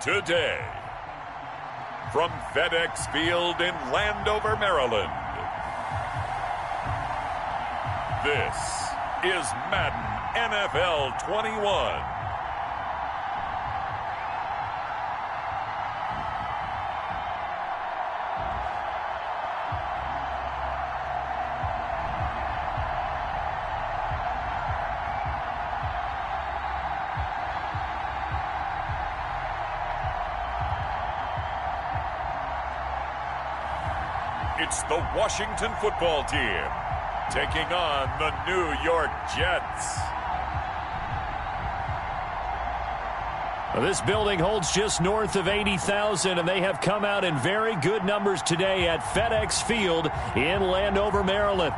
today. From FedEx Field in Landover, Maryland, this is Madden NFL 21. It's the Washington football team taking on the New York Jets. Well, this building holds just north of 80,000, and they have come out in very good numbers today at FedEx Field in Landover, Maryland.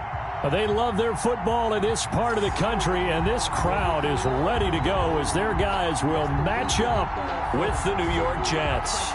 They love their football in this part of the country, and this crowd is ready to go as their guys will match up with the New York Jets.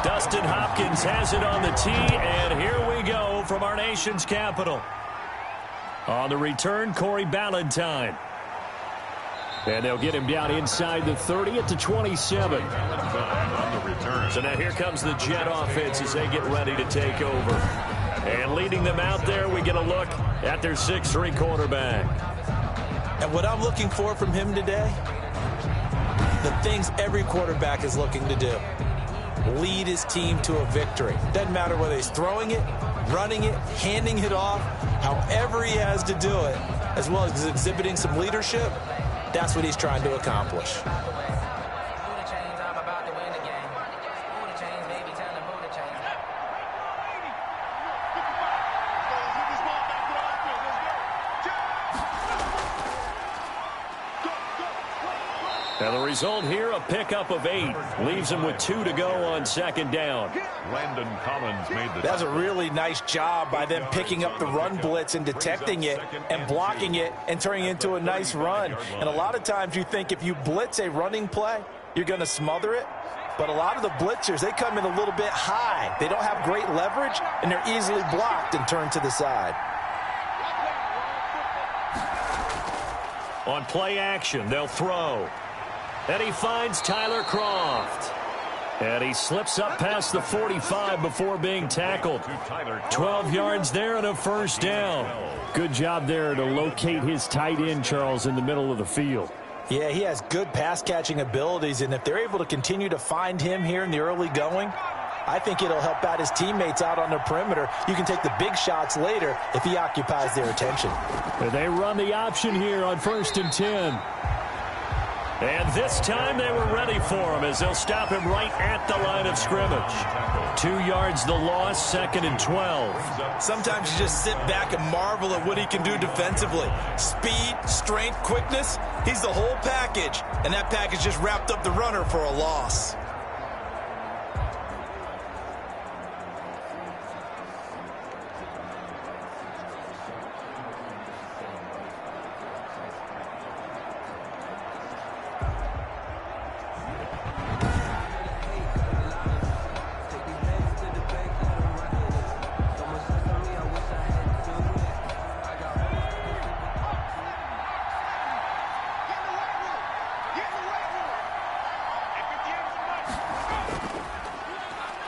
Dustin Hopkins has it on the tee, and here we go from our nation's capital. On the return, Corey Ballantyne. And they'll get him down inside the 30 at the 27. On the return. So now here comes the Jet offense as they get ready to take over. And leading them out there, we get a look at their 6'3" quarterback. And what I'm looking for from him today, the things every quarterback is looking to do. Lead his team to a victory. Doesn't matter whether he's throwing it, running it, handing it off, however he has to do it, as well as exhibiting some leadership, that's what he's trying to accomplish. Now the result here, a pickup of 8. Leaves him with 2 to go on second down. Landon Collins made the... That's a really nice job by them picking up the run blitz and detecting it and blocking it and turning it into a nice run. And a lot of times you think if you blitz a running play, you're going to smother it. But a lot of the blitzers, they come in a little bit high. They don't have great leverage, and they're easily blocked and turned to the side. On play action, they'll throw. And he finds Tyler Croft. And he slips up past the 45 before being tackled. 12 yards there and a first down. Good job there to locate his tight end, Charles, in the middle of the field. Yeah, he has good pass-catching abilities, and if they're able to continue to find him here in the early going, I think it'll help out his teammates out on the perimeter. You can take the big shots later if he occupies their attention. And they run the option here on 1st and 10. And this time they were ready for him as they'll stop him right at the line of scrimmage. 2 yards the loss, 2nd and 12. Sometimes you just sit back and marvel at what he can do defensively. Speed, strength, quickness, he's the whole package. And that package just wrapped up the runner for a loss.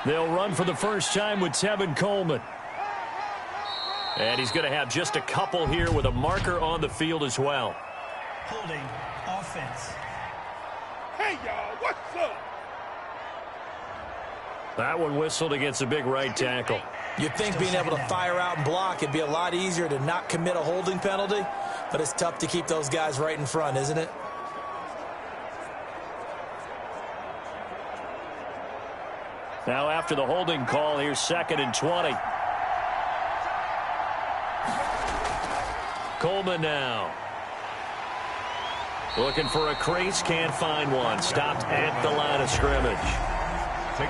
They'll run for the first time with Tevin Coleman. And he's going to have just a couple here with a marker on the field as well. Holding offense. Hey, y'all, what's up? That one whistled against a big right tackle. You'd think being able to fire out and block, it'd be a lot easier to not commit a holding penalty, but it's tough to keep those guys right in front, isn't it? Now after the holding call, here's 2nd and 20. Coleman now. Looking for a crease, can't find one. Stopped at the line of scrimmage.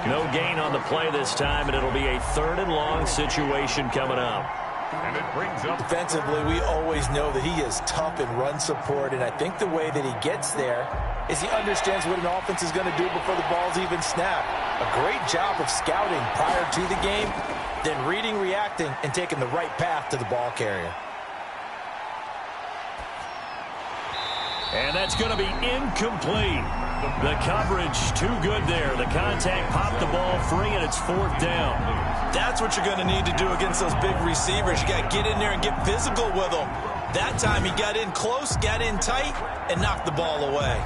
No gain on the play this time, and it'll be a 3rd and long situation coming up. And it brings up defensively, we always know that he is tough in run support, and I think the way that he gets there is he understands what an offense is going to do before the ball's even snapped. A great job of scouting prior to the game, then reading, reacting, and taking the right path to the ball carrier. And that's going to be incomplete. The coverage too good there. The contact popped the ball free, and it's 4th down. That's what you're going to need to do against those big receivers. You got to get in there and get physical with them. That time he got in close, got in tight, and knocked the ball away.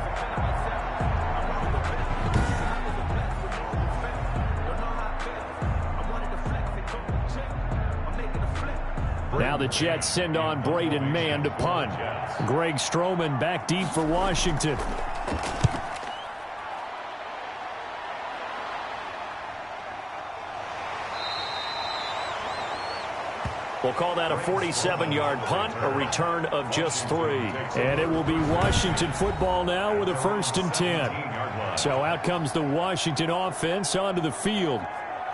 Now the Jets send on Braden Mann to punt. Greg Stroman back deep for Washington. We'll call that a 47-yard punt, a return of just 3. And it will be Washington football now with a 1st and 10. So out comes the Washington offense onto the field.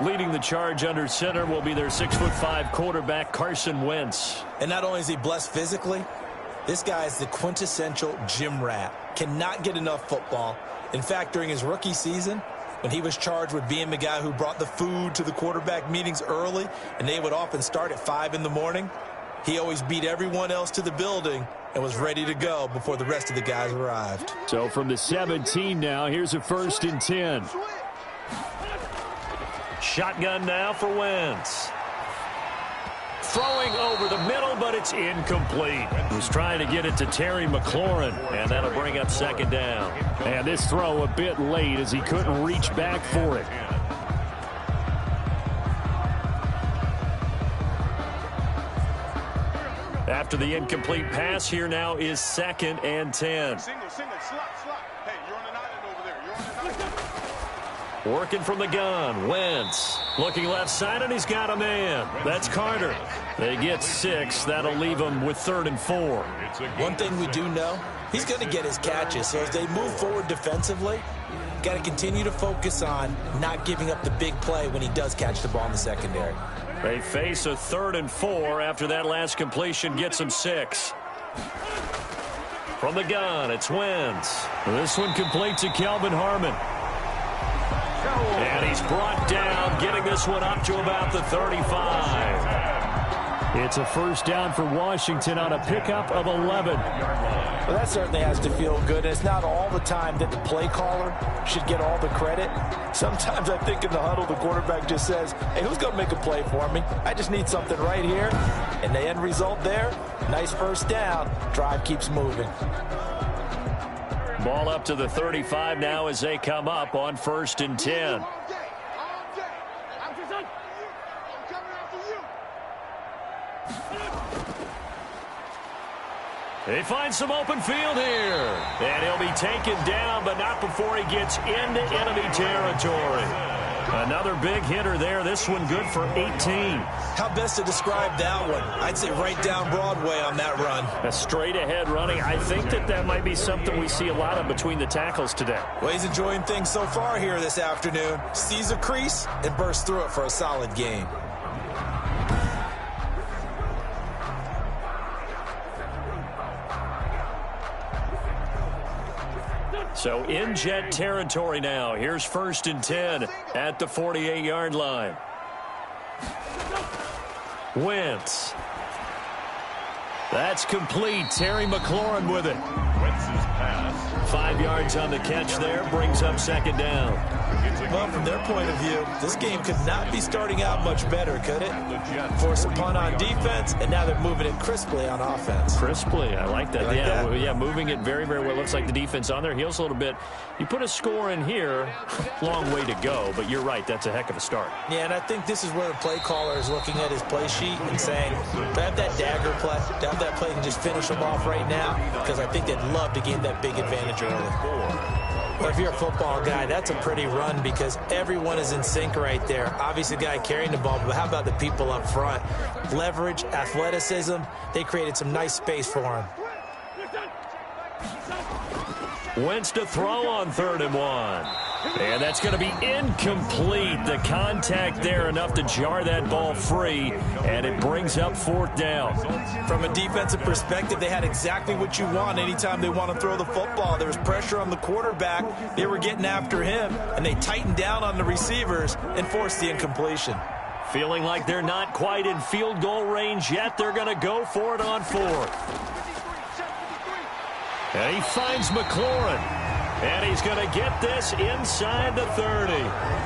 Leading the charge under center will be their 6'5" quarterback, Carson Wentz. And not only is he blessed physically, this guy is the quintessential gym rat. Cannot get enough football. In fact, during his rookie season, when he was charged with being the guy who brought the food to the quarterback meetings early, and they would often start at 5 in the morning, he always beat everyone else to the building and was ready to go before the rest of the guys arrived. So from the 17 now, here's a 1st and 10. Shotgun now for Wentz. Throwing over the middle, but it's incomplete. He was trying to get it to Terry McLaurin, and that'll bring up 2nd down. And this throw a bit late as he couldn't reach back for it. After the incomplete pass, here now is 2nd and 10. Single, slot. Hey, you're on an island over there. You're on an island. Working from the gun, Wentz. Looking left side, and he's got a man. That's Carter. They get 6. That'll leave them with 3rd and 4. One thing we do know, he's going to get his catches. So as they move forward defensively, got to continue to focus on not giving up the big play when he does catch the ball in the secondary. They face a 3rd and 4 after that last completion gets them 6. From the gun, it's Wentz. This one complete to Kelvin Harmon. And he's brought down, getting this one up to about the 35. It's a 1st down for Washington on a pickup of 11. Well, that certainly has to feel good. It's not all the time that the play caller should get all the credit. Sometimes I think in the huddle, the quarterback just says, hey, who's going to make a play for me? I just need something right here. And the end result there, nice 1st down. Drive keeps moving. Ball up to the 35 now as they come up on 1st and 10. They find some open field here. And he'll be taken down, but not before he gets into enemy territory. Another big hitter there. This one good for 18. How best to describe that one? I'd say right down Broadway on that run. A straight-ahead running. I think that might be something we see a lot of between the tackles today. Well, he's enjoying things so far here this afternoon. Sees a crease and bursts through it for a solid game. So in Jet territory now. Here's 1st and 10 at the 48-yard line. Wentz. That's complete. Terry McLaurin with it. Wentz's pass. 5 yards on the catch there. Brings up 2nd down. Well, from their point of view, this game could not be starting out much better, could it? Force a punt on defense, and now they're moving it crisply on offense. Crisply, I like that. Yeah, moving it very, very well. Looks like the defense on their heels a little bit. You put a score in here, long way to go, but you're right, that's a heck of a start. Yeah, and I think this is where the play caller is looking at his play sheet and saying, to have that dagger play, to have that play and just finish them off right now, because I think they'd love to gain that big advantage early. Well, if you're a football guy, that's a pretty run because everyone is in sync right there. Obviously, the guy carrying the ball, but how about the people up front? Leverage, athleticism, they created some nice space for him. Wentz to throw on 3rd and 1. And that's going to be incomplete. The contact there enough to jar that ball free, and it brings up 4th down. From a defensive perspective, they had exactly what you want anytime they want to throw the football. There was pressure on the quarterback. They were getting after him, and they tightened down on the receivers and forced the incompletion. Feeling like they're not quite in field goal range yet, they're going to go for it on 4th. And he finds McLaurin. And he's going to get this inside the 30.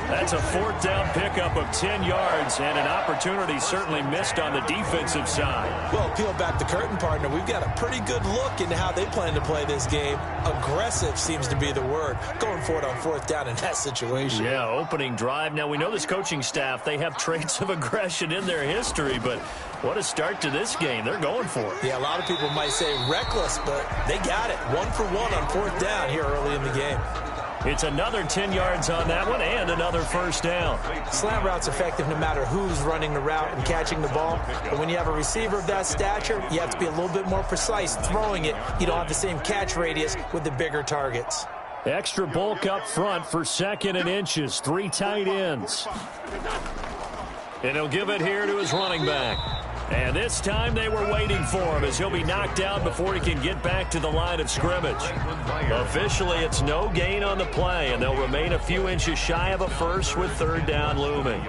That's a 4th down pickup of 10 yards, and an opportunity certainly missed on the defensive side. Well, peel back the curtain, partner. We've got a pretty good look into how they plan to play this game. Aggressive seems to be the word. Going for it on 4th down in that situation. Yeah, opening drive. Now, we know this coaching staff, they have traits of aggression in their history, but what a start to this game. They're going for it. Yeah, a lot of people might say reckless, but they got it. 1 for 1 on 4th down here early in the game. It's another 10 yards on that one and another 1st down. Slant route's effective no matter who's running the route and catching the ball. But when you have a receiver of that stature, you have to be a little bit more precise throwing it. You don't have the same catch radius with the bigger targets. Extra bulk up front for 2nd and inches. 3 tight ends. And he'll give it here to his running back. And this time they were waiting for him as he'll be knocked down before he can get back to the line of scrimmage. Officially, it's no gain on the play, and they'll remain a few inches shy of a first with 3rd down looming.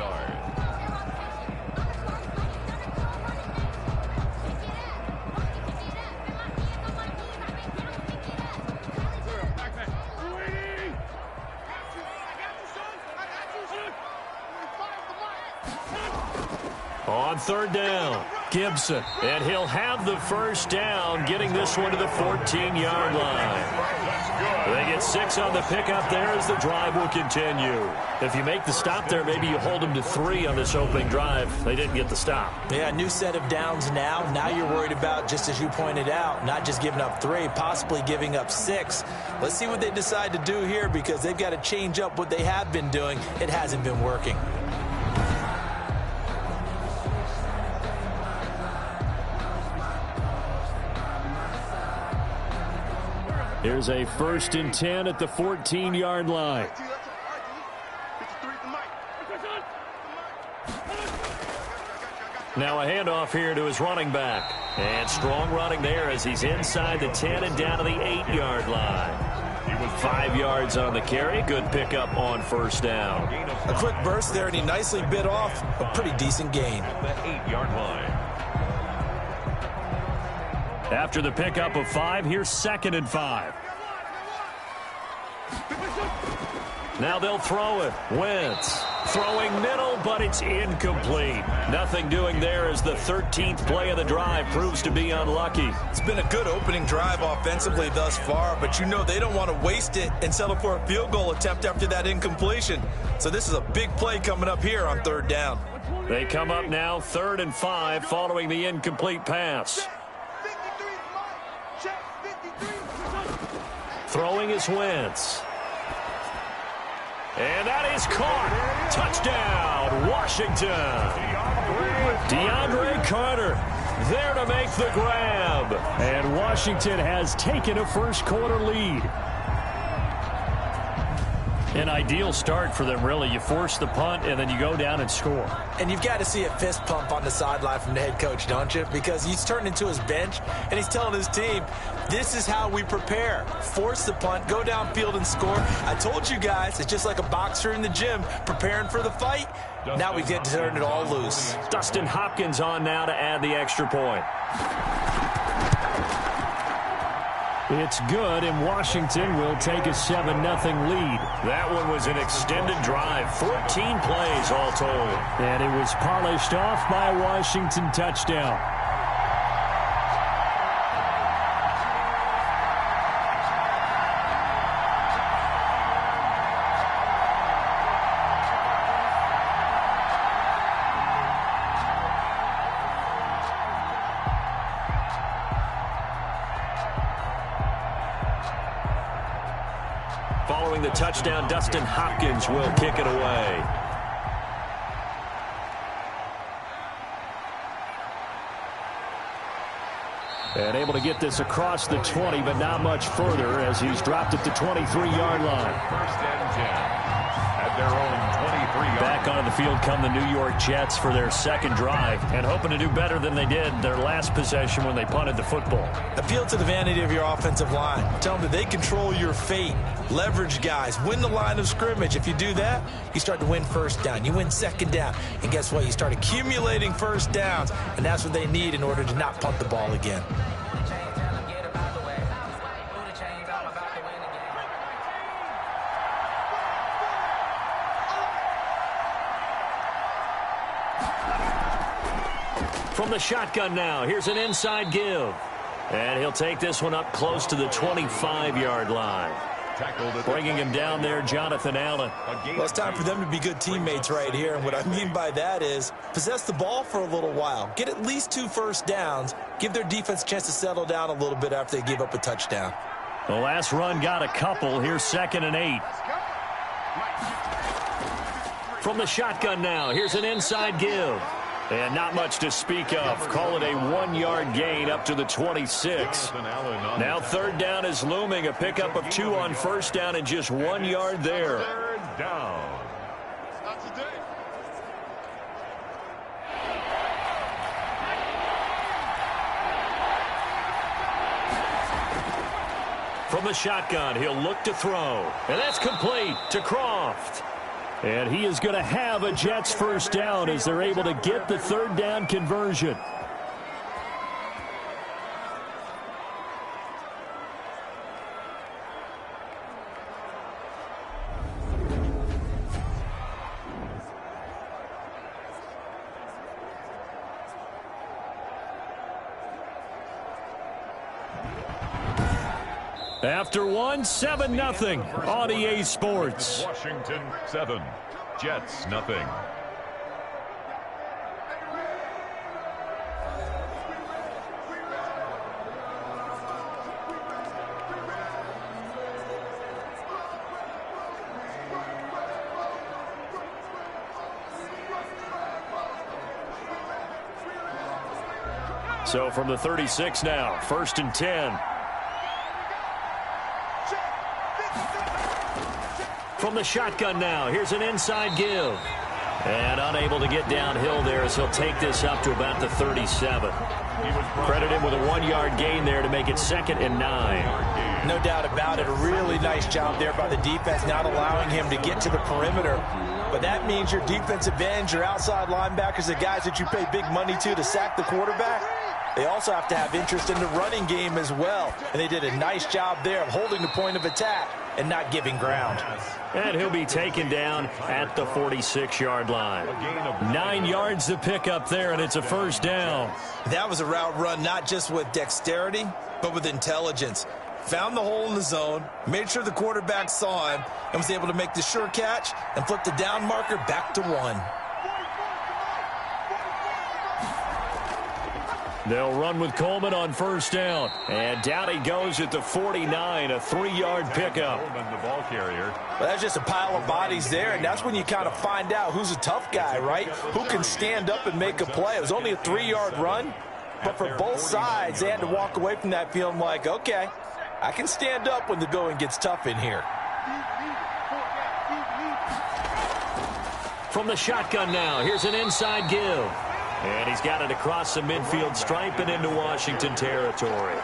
On 3rd down, Gibson. And he'll have the 1st down, getting this one to the 14-yard line. They get 6 on the pickup there as the drive will continue. If you make the stop there, maybe you hold them to 3 on this opening drive. They didn't get the stop. Yeah, new set of downs now. Now you're worried about, just as you pointed out, not just giving up 3, possibly giving up 6. Let's see what they decide to do here because they've got to change up what they have been doing. It hasn't been working. Here's a 1st and 10 at the 14-yard line. Now a handoff here to his running back. And strong running there as he's inside the 10 and down to the 8-yard line. 5 yards on the carry. Good pickup on 1st down. A quick burst there, and he nicely bit off a pretty decent gain. That 8-yard line. After the pickup of 5, here's 2nd and 5. Now they'll throw it. Wentz throwing middle, but it's incomplete. Nothing doing there as the 13th play of the drive proves to be unlucky. It's been a good opening drive offensively thus far, but you know they don't want to waste it and settle for a field goal attempt after that incompletion. So this is a big play coming up here on 3rd down. They come up now 3rd and 5 following the incomplete pass. Throwing is Wentz. And that is caught. Touchdown, Washington. DeAndre Carter there to make the grab. And Washington has taken a 1st quarter lead. An ideal start for them, really. You force the punt, and then you go down and score. And you've got to see a fist pump on the sideline from the head coach, don't you? Because he's turned into his bench, and he's telling his team, this is how we prepare. Force the punt, go downfield and score. I told you guys, it's just like a boxer in the gym preparing for the fight. Now we get to turn it all loose. Dustin Hopkins on now to add the extra point. It's good, and Washington will take a 7-0 lead. That one was an extended drive, 14 plays all told. And it was polished off by a Washington touchdown. Following the touchdown, Dustin Hopkins will kick it away. And able to get this across the 20, but not much further as he's dropped it to 23-yard line. First and 10 at their own 23-yard. Back onto the field come the New York Jets for their second drive and hoping to do better than they did their last possession when they punted the football. Appeal to the vanity of your offensive line. Tell them that they control your fate. Leverage guys. Win the line of scrimmage. If you do that, you start to win first down. You win second down. And guess what? You start accumulating first downs. And that's what they need in order to not punt the ball again. From the shotgun now, here's an inside give. And he'll take this one up close to the 25-yard line. Bringing him down there, Jonathan Allen. Well, it's time for them to be good teammates right here. And what I mean by that is possess the ball for a little while. Get at least 2 first downs. Give their defense a chance to settle down a little bit after they give up a touchdown. The last run got a couple. Here's 2nd and 8. From the shotgun now, here's an inside give. And not much to speak of. Call it a 1-yard gain up to the 26. Now 3rd down is looming. A pickup of 2 on 1st down and just 1 yard there. 3rd down. From the shotgun, he'll look to throw. And that's complete to Croft. And he is going to have a Jets first down as they're able to get the 3rd down conversion. After 1, 7-0 on EA Sports. Washington 7, Jets nothing. So from the 36 now, 1st and 10. From the shotgun now, here's an inside give. And unable to get downhill there as he'll take this up to about the 37. Credit him with a 1-yard gain there to make it 2nd and 9. No doubt about it. A really nice job there by the defense, not allowing him to get to the perimeter. But that means your defensive ends, your outside linebackers, the guys that you pay big money to sack the quarterback, they also have to have interest in the running game as well. And they did a nice job there of holding the point of attack and not giving ground. And he'll be taken down at the 46-yard line. 9 yards to pick up there, and it's a first down. That was a route run not just with dexterity, but with intelligence. Found the hole in the zone, made sure the quarterback saw him, and was able to make the sure catch and flip the down marker back to 1. They'll run with Coleman on first down. And down he goes at the 49, a 3-yard pickup. The ball carrier. Well, that's just a pile of bodies there, and that's when you kind of find out who's a tough guy, right? Who can stand up and make a play. It was only a 3-yard run, but for both sides, they had to walk away from that feeling like, okay, I can stand up when the going gets tough in here. From the shotgun now, here's an inside give. And he's got it across the midfield stripe and into Washington territory.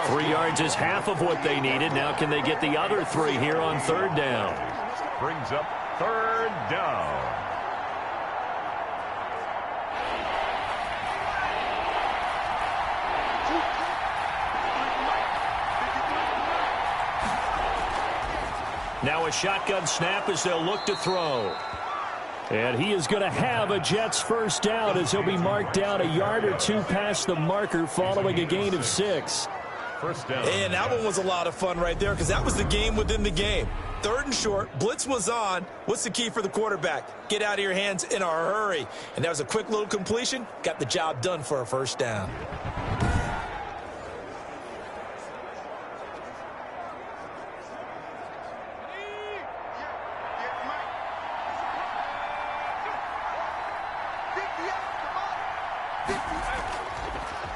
3 yards is half of what they needed. Now can they get the other 3 here on 3rd down? Brings up 3rd down. Now a shotgun snap as they'll look to throw. And he is going to have a Jets first down as he'll be marked down a yard or 2 past the marker following a gain of 6. First down. And that one was a lot of fun right there because that was the game within the game. 3rd and short, blitz was on. What's the key for the quarterback? Get out of your hands in a hurry. And that was a quick little completion. Got the job done for a first down.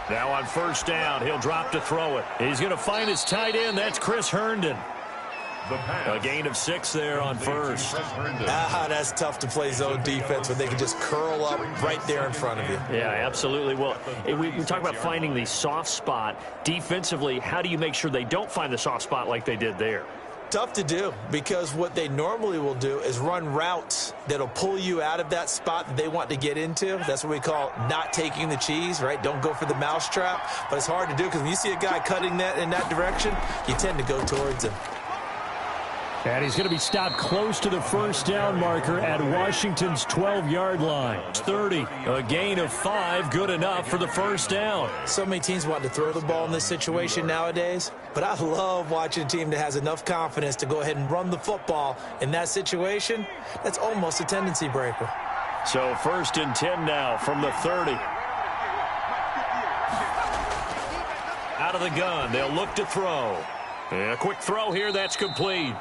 Now on first down, he'll drop to throw it. He's going to find his tight end. That's Chris Herndon. A gain of 6 there on first. That's tough to play zone defense when they can just curl up right there in front of you. Yeah, absolutely. Well, we talk about finding the soft spot. Defensively, how do you make sure they don't find the soft spot like they did there? Tough to do, because what they normally will do is run routes that'll pull you out of that spot that they want to get into. That's what we call not taking the cheese, right? Don't go for the mousetrap. But it's hard to do because when you see a guy cutting that in that direction, you tend to go towards him. And he's going to be stopped close to the first down marker at Washington's 12-yard line. 30. A gain of 5, good enough for the first down. So many teams want to throw the ball in this situation nowadays, but I love watching a team that has enough confidence to go ahead and run the football in that situation. That's almost a tendency breaker. So 1st and 10 now from the 30. Out of the gun, they'll look to throw. And a quick throw here, that's complete.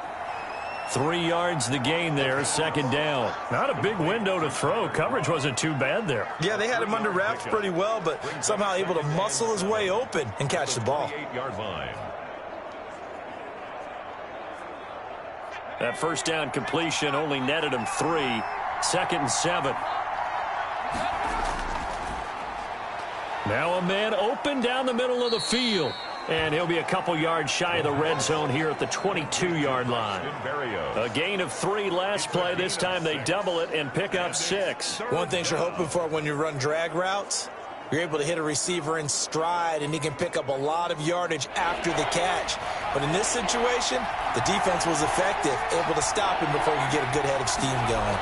3 yards the gain there, 2nd down. Not a big window to throw. Coverage wasn't too bad there. Yeah, they had him under wraps pretty well, but somehow able to muscle his way open and catch the ball. That first down completion only netted him 3. 2nd and 7. Now a man open down the middle of the field. And he'll be a couple yards shy of the red zone here at the 22-yard line. A gain of 3 last play. This time they double it and pick up 6. One thing you're hoping for when you run drag routes, you're able to hit a receiver in stride, and he can pick up a lot of yardage after the catch. But in this situation, the defense was effective, able to stop him before you get a good head of steam going.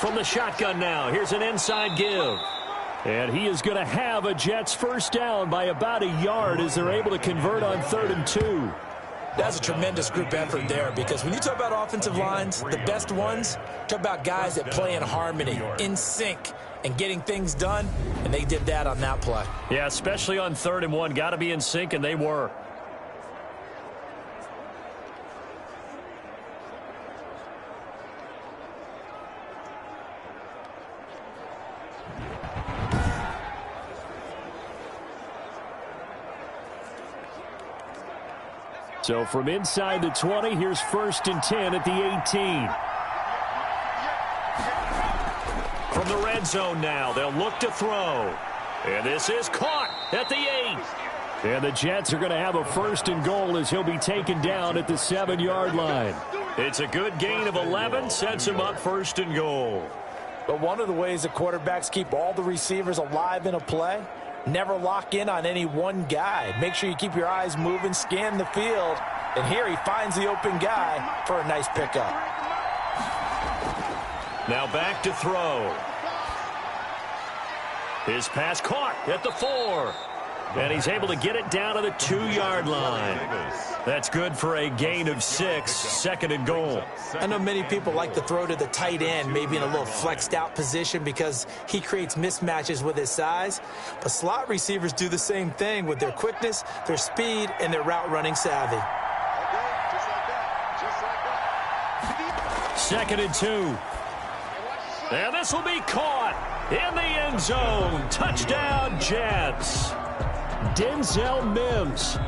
From the shotgun now, here's an inside give. And he is going to have a Jets first down by about a yard as they're able to convert on 3rd and 2. That's a tremendous group effort there, because when you talk about offensive lines, the best ones, talk about guys that play in harmony, in sync, and getting things done, and they did that on that play. Yeah, especially on 3rd and 1. Got to be in sync, and they were. So from inside the 20, here's 1st and 10 at the 18. From the red zone now, they'll look to throw. And this is caught at the 8. And the Jets are going to have a 1st and goal as he'll be taken down at the 7-yard line. It's a good gain of 11, sets him up 1st and goal. But one of the ways that quarterbacks keep all the receivers alive in a play, never lock in on any one guy. Make sure you keep your eyes moving, scan the field, and here he finds the open guy for a nice pickup. Now back to throw. His pass caught at the 4. And he's able to get it down to the 2-yard line. That's good for a gain of 6, 2nd and goal. I know many people like to throw to the tight end, maybe in a little flexed out position because he creates mismatches with his size. But slot receivers do the same thing with their quickness, their speed, and their route running savvy. 2nd and 2. And this will be caught in the end zone. Touchdown, Jets. Denzel Mims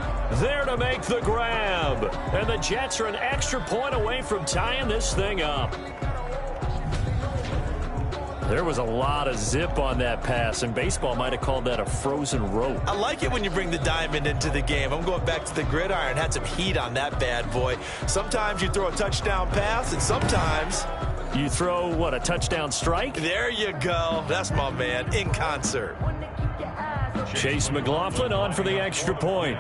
there to make the grab. And the Jets are an extra point away from tying this thing up. There was a lot of zip on that pass, and baseball might have called that a frozen rope. I like it when you bring the diamond into the game. I'm going back to the gridiron. Had some heat on that bad boy. Sometimes you throw a touchdown pass, and sometimes you throw, what, a touchdown strike? There you go. That's my man, in concert. Chase McLaughlin on for the extra point.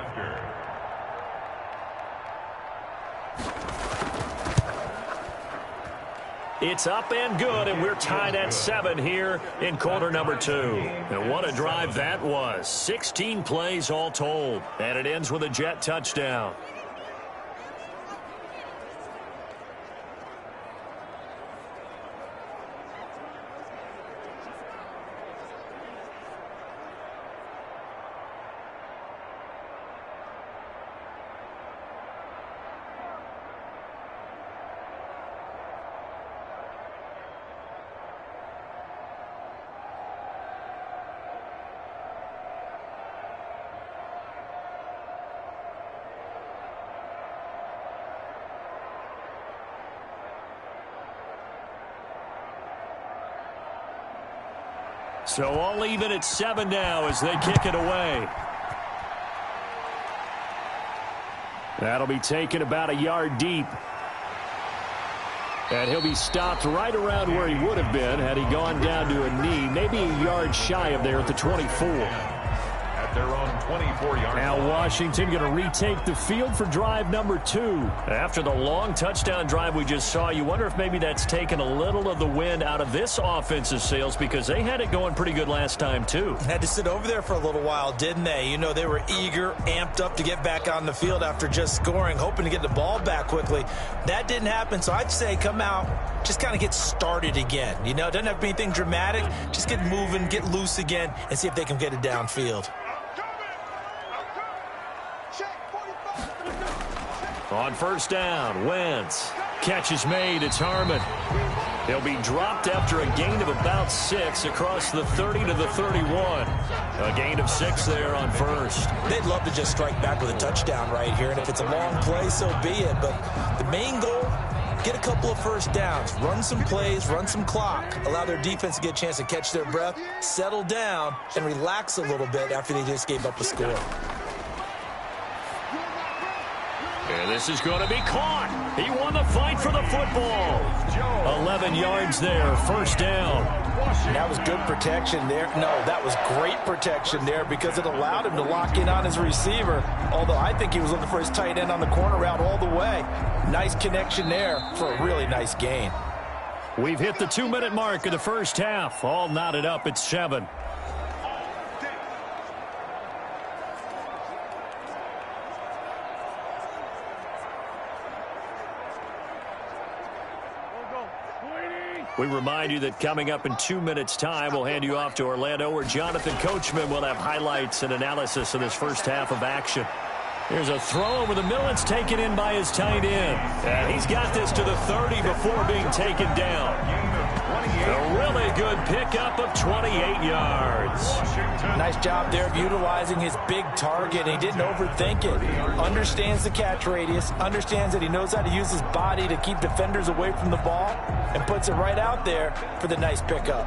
It's up and good, and we're tied at 7 here in quarter number 2. And what a drive that was. 16 plays all told. And it ends with a Jet touchdown. So all even at 7 now as they kick it away. That'll be taken about a yard deep. And he'll be stopped right around where he would have been had he gone down to a knee, maybe a yard shy of there at the 24. At their own 24-yard line. Now Washington going to retake the field for drive number 2. After the long touchdown drive we just saw, you wonder if maybe that's taken a little of the wind out of this offensive sails because they had it going pretty good last time too. Had to sit over there for a little while, didn't they? You know, they were eager, amped up to get back on the field after just scoring, hoping to get the ball back quickly. That didn't happen, so I'd say come out, just kind of get started again. You know, it doesn't have to be anything dramatic. Just get moving, get loose again, and see if they can get it downfield. On first down, Wentz. Catch is made. It's Harmon. He'll be dropped after a gain of about 6 across the 30 to the 31. A gain of 6 there on first. They'd love to just strike back with a touchdown right here, and if it's a long play, so be it. But the main goal, get a couple of first downs, run some plays, run some clock, allow their defense to get a chance to catch their breath, settle down, and relax a little bit after they just gave up a score. And this is going to be caught. He won the fight for the football. 11 yards there, first down. That was good protection there. No, that was great protection there because it allowed him to lock in on his receiver, although I think he was looking for his tight end on the corner route all the way. Nice connection there for a really nice gain. We've hit the 2-minute mark of the first half. All knotted up at 7. We remind you that coming up in 2 minutes' time, we'll hand you off to Orlando, where Jonathan Coachman will have highlights and analysis of this first half of action. Here's a throw over the middle. It's taken in by his tight end. And he's got this to the 30 before being taken down. A really good pickup of 28 yards. Nice job there of utilizing his big target. He didn't overthink it. Understands the catch radius. Understands that he knows how to use his body to keep defenders away from the ball. And puts it right out there for the nice pickup.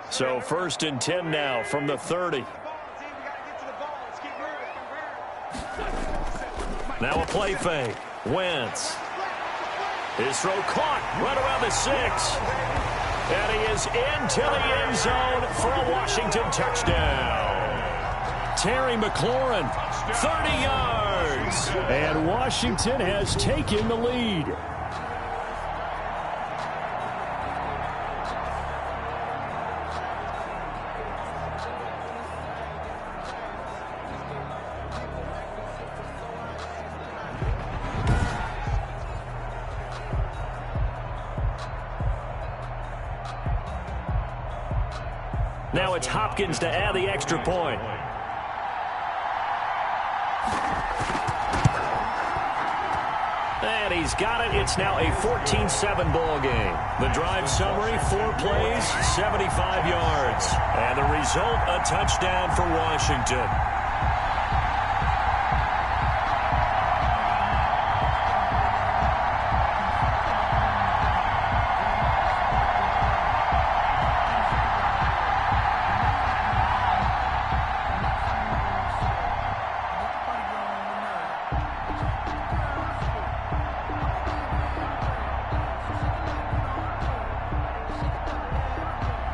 So 1st and 10 now from the 30. Now a play fake. Wentz. His throw caught right around the 6. And he is into the end zone for a Washington touchdown. Terry McLaurin, 30 yards. And Washington has taken the lead. Now it's Hopkins to add the extra point. And he's got it. It's now a 14-7 ball game. The drive summary, 4 plays, 75 yards. And the result, a touchdown for Washington.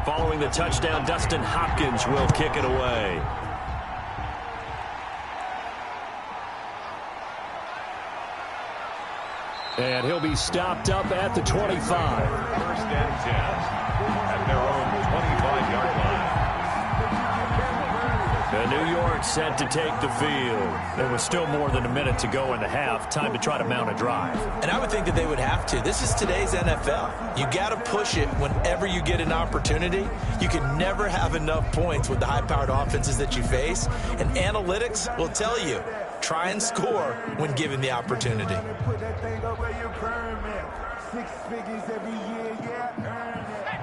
Following the touchdown, Dustin Hopkins will kick it away. And he'll be stopped up at the 25. 1st and 10 at their own 25-yard line. And New York set to take the field. There was still more than a minute to go in the half. Time to try to mount a drive. And I would think that they would have to. This is today's NFL. You got to push it whenever you get an opportunity. You can never have enough points with the high-powered offenses that you face. And analytics will tell you, try and score when given the opportunity. Put that thing up where you permit. 6 figures every year, yeah, earn it.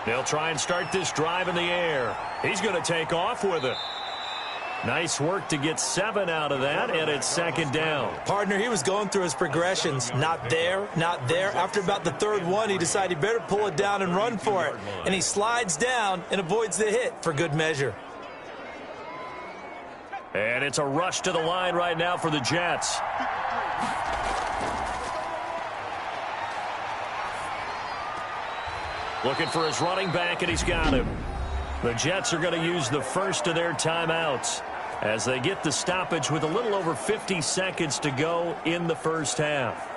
They'll try and start this drive in the air. He's going to take off with it. Nice work to get 7 out of that, and it's second down. Partner, he was going through his progressions. Not there, not there. After about the third one, he decided he better pull it down and run for it. And he slides down and avoids the hit for good measure. And it's a rush to the line right now for the Jets. Looking for his running back, and he's got him. The Jets are going to use the first of their timeouts as they get the stoppage with a little over 50 seconds to go in the first half.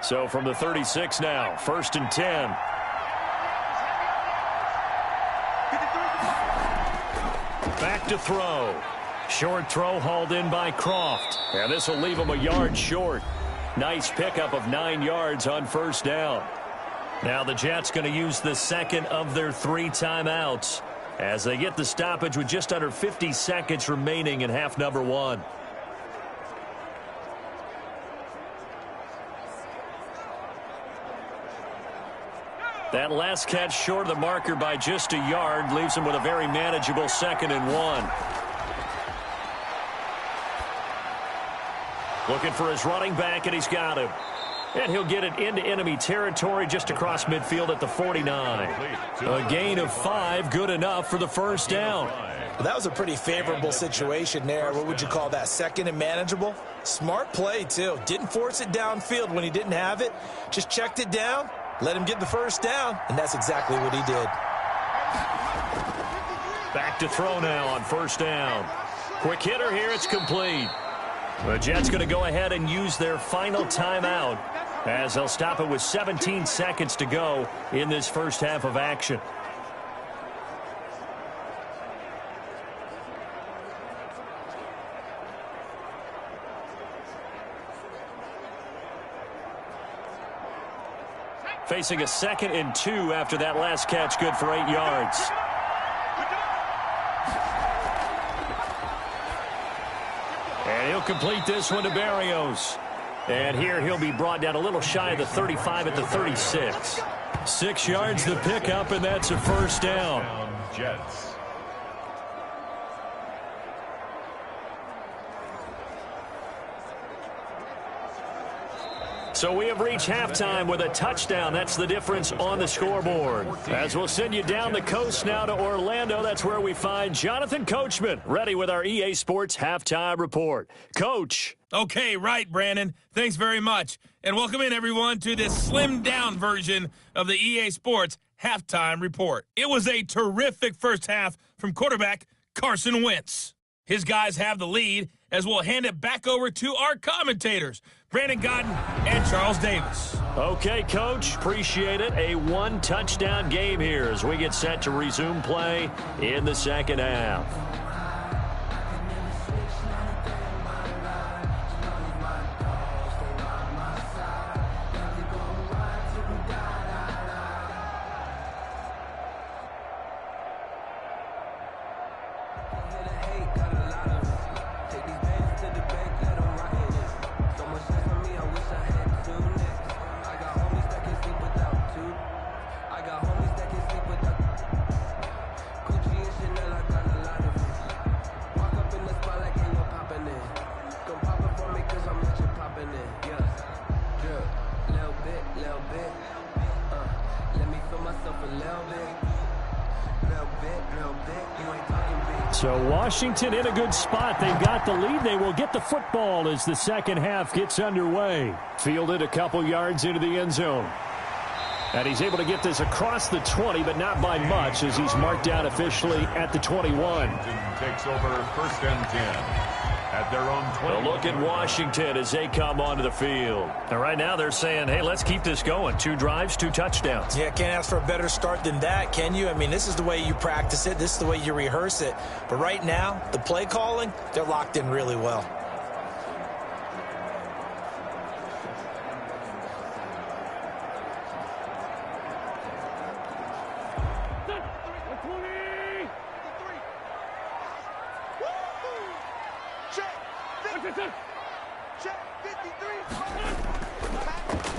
So from the 36 now, 1st and 10. Back to throw. Short throw hauled in by Croft. And this will leave him a yard short. Nice pickup of 9 yards on first down. Now the Jets going to use the second of their 3 timeouts as they get the stoppage with just under 50 seconds remaining in half number 1. That last catch short of the marker by just a yard leaves him with a very manageable 2nd and 1. Looking for his running back, and he's got him. And he'll get it into enemy territory just across midfield at the 49. A gain of 5, good enough for the first down. Well, that was a pretty favorable situation there. What would you call that, 2nd and manageable? Smart play, too. Didn't force it downfield when he didn't have it. Just checked it down, let him get the first down, and that's exactly what he did. Back to throw now on first down. Quick hitter here, it's complete. The Jets going to go ahead and use their final timeout as they'll stop it with 17 seconds to go in this first half of action. Facing a 2nd and 2 after that last catch, good for 8 yards. And he'll complete this one to Barrios. And here he'll be brought down a little shy of the 35 at the 36. 6 yards the pickup, and that's a first down. Jets. So we have reached halftime with a touchdown. That's the difference on the scoreboard. As we'll send you down the coast now to Orlando, that's where we find Jonathan Coachman, ready with our EA Sports Halftime Report. Coach. Okay, right, Brandon. Thanks very much. And welcome in, everyone, to this slimmed-down version of the EA Sports Halftime Report. It was a terrific first half from quarterback Carson Wentz. His guys have the lead as we'll hand it back over to our commentators, Brandon Godden and Charles Davis. Okay, Coach, appreciate it. A 1-touchdown game here as we get set to resume play in the second half. So Washington in a good spot. They've got the lead. They will get the football as the second half gets underway. Fielded a couple yards into the end zone. And he's able to get this across the 20, but not by much as he's marked down officially at the 21. Takes over 1st and 10. At their own 20. A look at Washington as they come onto the field. And right now they're saying, hey, let's keep this going. 2 drives, 2 touchdowns. Yeah, can't ask for a better start than that, can you? I mean, this is the way you practice it. This is the way you rehearse it. But right now, the play calling, they're locked in really well.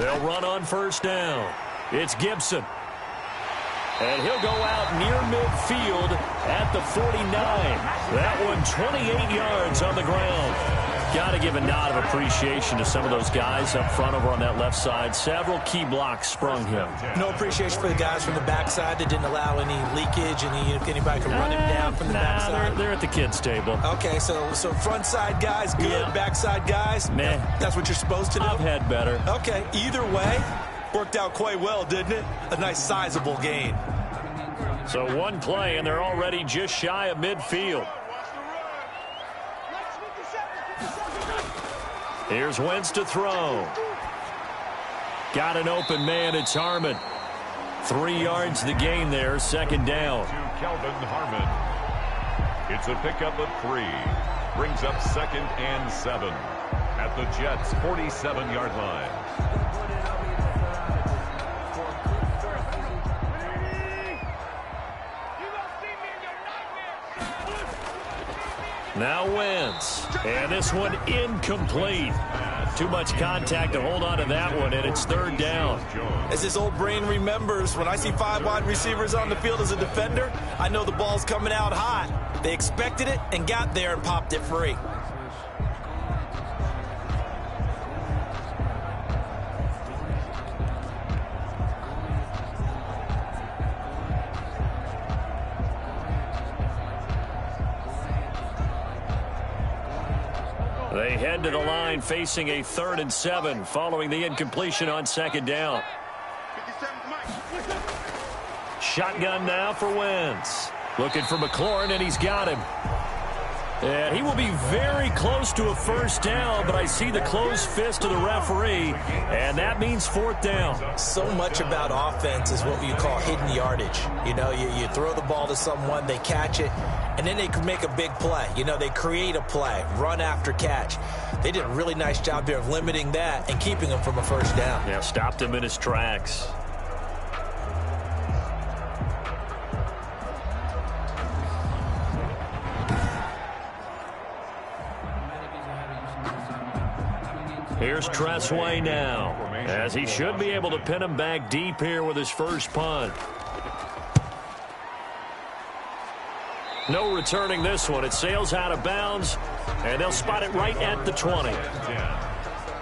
They'll run on first down. It's Gibson. And he'll go out near midfield at the 49. That one 28 yards on the ground. Got to give a nod of appreciation to some of those guys up front over on that left side. Several key blocks sprung him. No appreciation for the guys from the backside that didn't allow any leakage, anybody could run him down from the backside. They're at the kids' table. Okay, so front side guys, good. Yeah. Backside guys, meh. That's what you're supposed to do? I've had better. Okay, either way, worked out quite well, didn't it? A nice sizable gain. So one play, and they're already just shy of midfield. Here's Wentz to throw. Got an open man. It's Harmon. 3 yards the gain there. Second down. To Calvin Harmon. It's a pickup of 3. Brings up 2nd and 7 at the Jets' 47-yard line. Now Wentz. And this one incomplete. Too much contact to hold on to that one, and it's third down. As his old brain remembers, when I see 5 wide receivers on the field as a defender, I know the ball's coming out hot. They expected it and got there and popped it free. They head to the line facing a 3rd and 7 following the incompletion on second down. Shotgun now for Wentz. Looking for McLaurin, and he's got him. And he will be very close to a first down, but I see the closed fist of the referee, and that means 4th down. So much about offense is what you call hidden yardage. You know, you throw the ball to someone, they catch it, and then they can make a big play. You know, they create a play, run after catch. They did a really nice job there of limiting that and keeping him from a first down. Yeah, stopped him in his tracks. Here's Tressway now, as he should be able to pin him back deep here with his first punt. No returning this one. It sails out of bounds, and they'll spot it right at the 20.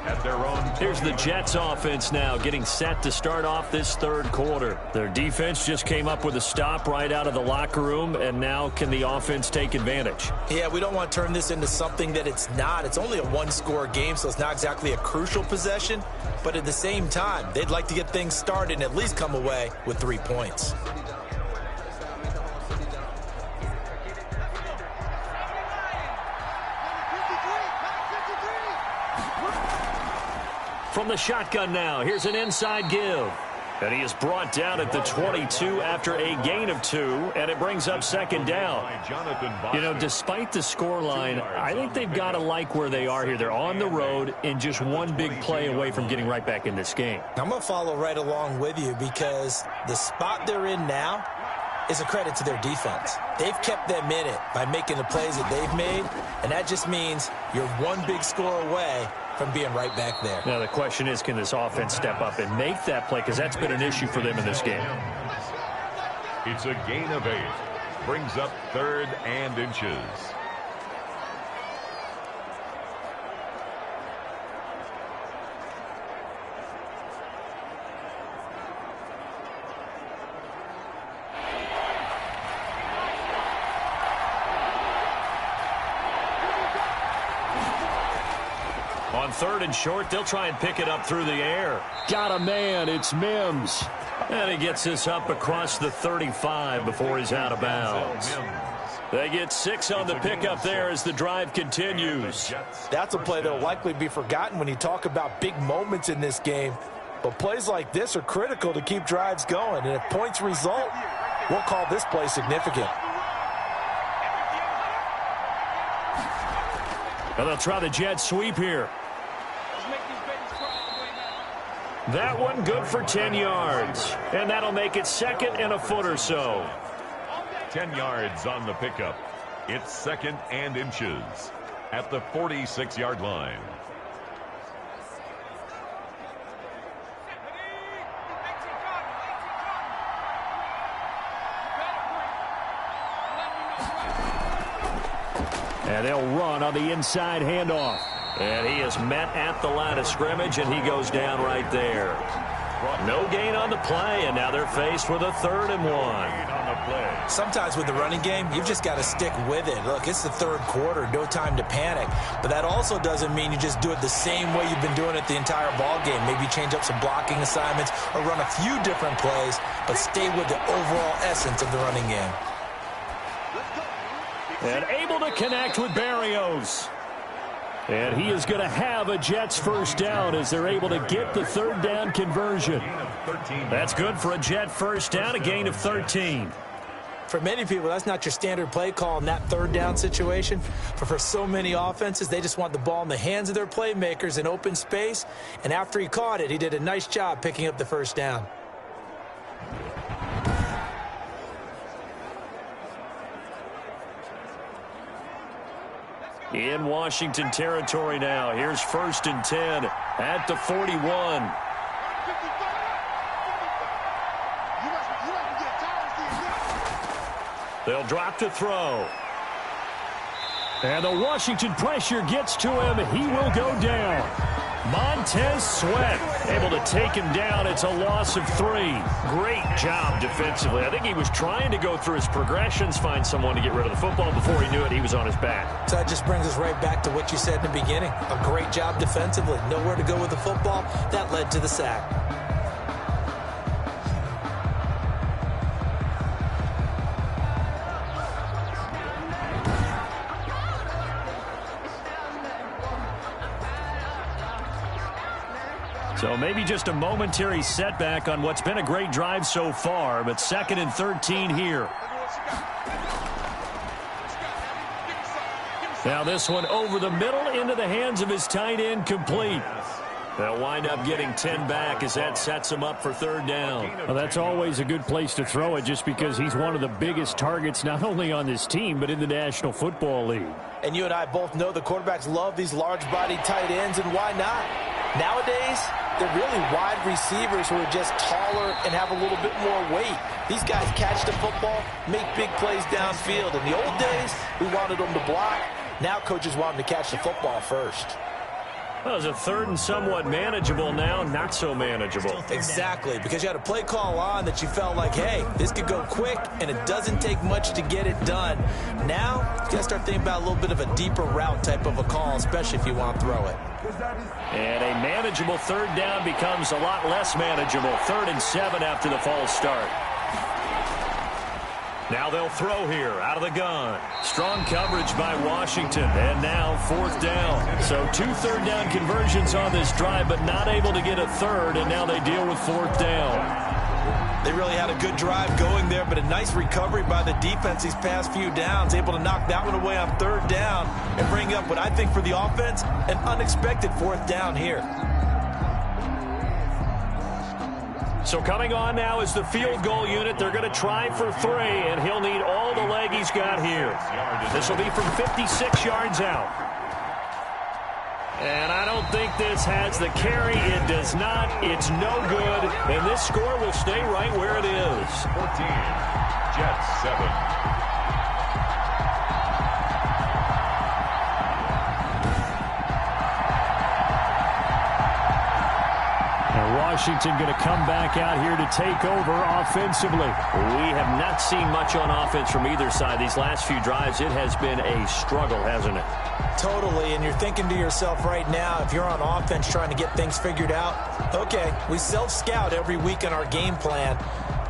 At their own. Here's the Jets offense now getting set to start off this third quarter. Their defense just came up with a stop right out of the locker room, and now can the offense take advantage? Yeah, we don't want to turn this into something that it's not. It's only a one-score game, so it's not exactly a crucial possession. But at the same time, they'd like to get things started and at least come away with 3 points. From the shotgun now, here's an inside give. And he is brought down at the 22 after a gain of 2, and it brings up second down. You know, despite the scoreline, I think they've got to like where they are here. They're on the road and just one big play away from getting right back in this game. I'm going to follow right along with you because the spot they're in now is a credit to their defense. They've kept them in it by making the plays that they've made, and that just means you're one big score away from being right back there. Now, the question is, can this offense step up and make that play? Because that's been an issue for them in this game. It's a gain of 8. Brings up 3rd and inches. On 3rd and short, they'll try and pick it up through the air. Got a man. It's Mims. And he gets this up across the 35 before he's out of bounds. They get 6 on the pickup there as the drive continues. That's a play that will likely be forgotten when you talk about big moments in this game. But plays like this are critical to keep drives going. And if points result, we'll call this play significant. Well, they'll try the jet sweep here. That one good for 10 yards. And that'll make it 2nd and a foot or so. 10 yards on the pickup. It's 2nd and inches at the 46-yard line. And they'll run on the inside handoff. And he is met at the line of scrimmage, and he goes down right there. No gain on the play, and now they're faced with a 3rd and 1. Sometimes with the running game, you've just got to stick with it. Look, it's the 3rd quarter, no time to panic. But that also doesn't mean you just do it the same way you've been doing it the entire ball game. Maybe change up some blocking assignments or run a few different plays, but stay with the overall essence of the running game. And able to connect with Barrios. And he is going to have a Jets 1st down as they're able to get the 3rd down conversion. That's good for a Jet 1st down, a gain of 13. For many people, that's not your standard play call in that 3rd down situation. But for so many offenses, they just want the ball in the hands of their playmakers in open space. And after he caught it, he did a nice job picking up the 1st down. In Washington territory now. Here's 1st and 10 at the 41. They'll drop to throw. And the Washington pressure gets to him. He will go down. Montez Sweat able to take him down. It's a loss of 3. Great job defensively. I think he was trying to go through his progressions, find someone to get rid of the football. Before he knew it, he was on his back. So that just brings us right back to what you said in the beginning. A great job defensively. Nowhere to go with the football. That led to the sack. So maybe just a momentary setback on what's been a great drive so far, but 2nd and 13 here. Now this one over the middle into the hands of his tight end, complete. They'll wind up getting 10 back as that sets him up for 3rd down. Well, that's always a good place to throw it just because he's one of the biggest targets not only on this team but in the National Football League. And you and I both know the quarterbacks love these large-bodied tight ends, and why not? Nowadays, they're really wide receivers who are just taller and have a little bit more weight. These guys catch the football, make big plays downfield. In the old days, we wanted them to block. Now coaches want them to catch the football first. Well, it's a 3rd and somewhat manageable now, not so manageable. Exactly, because you had a play call on that you felt like, hey, this could go quick, and it doesn't take much to get it done. Now, you got to start thinking about a little bit of a deeper route type of a call, especially if you want to throw it. And a manageable 3rd down becomes a lot less manageable. 3rd and 7 after the false start. Now they'll throw here out of the gun. Strong coverage by Washington. And now 4th down. So 2 3rd down conversions on this drive, but not able to get a 3rd, and now they deal with 4th down. They really had a good drive going there, but a nice recovery by the defense these past few downs, able to knock that one away on 3rd down and bring up what I think for the offense, an unexpected 4th down here. So coming on now is the field goal unit. They're going to try for 3, and he'll need all the leg he's got here. This will be from 56 yards out. And I don't think this has the carry. It does not. It's no good. And this score will stay right where it is. 14, Jets 7. Washington going to come back out here to take over offensively. We have not seen much on offense from either side. These last few drives, it has been a struggle, hasn't it? Totally, and you're thinking to yourself right now, if you're on offense trying to get things figured out, okay, we self-scout every week in our game plan.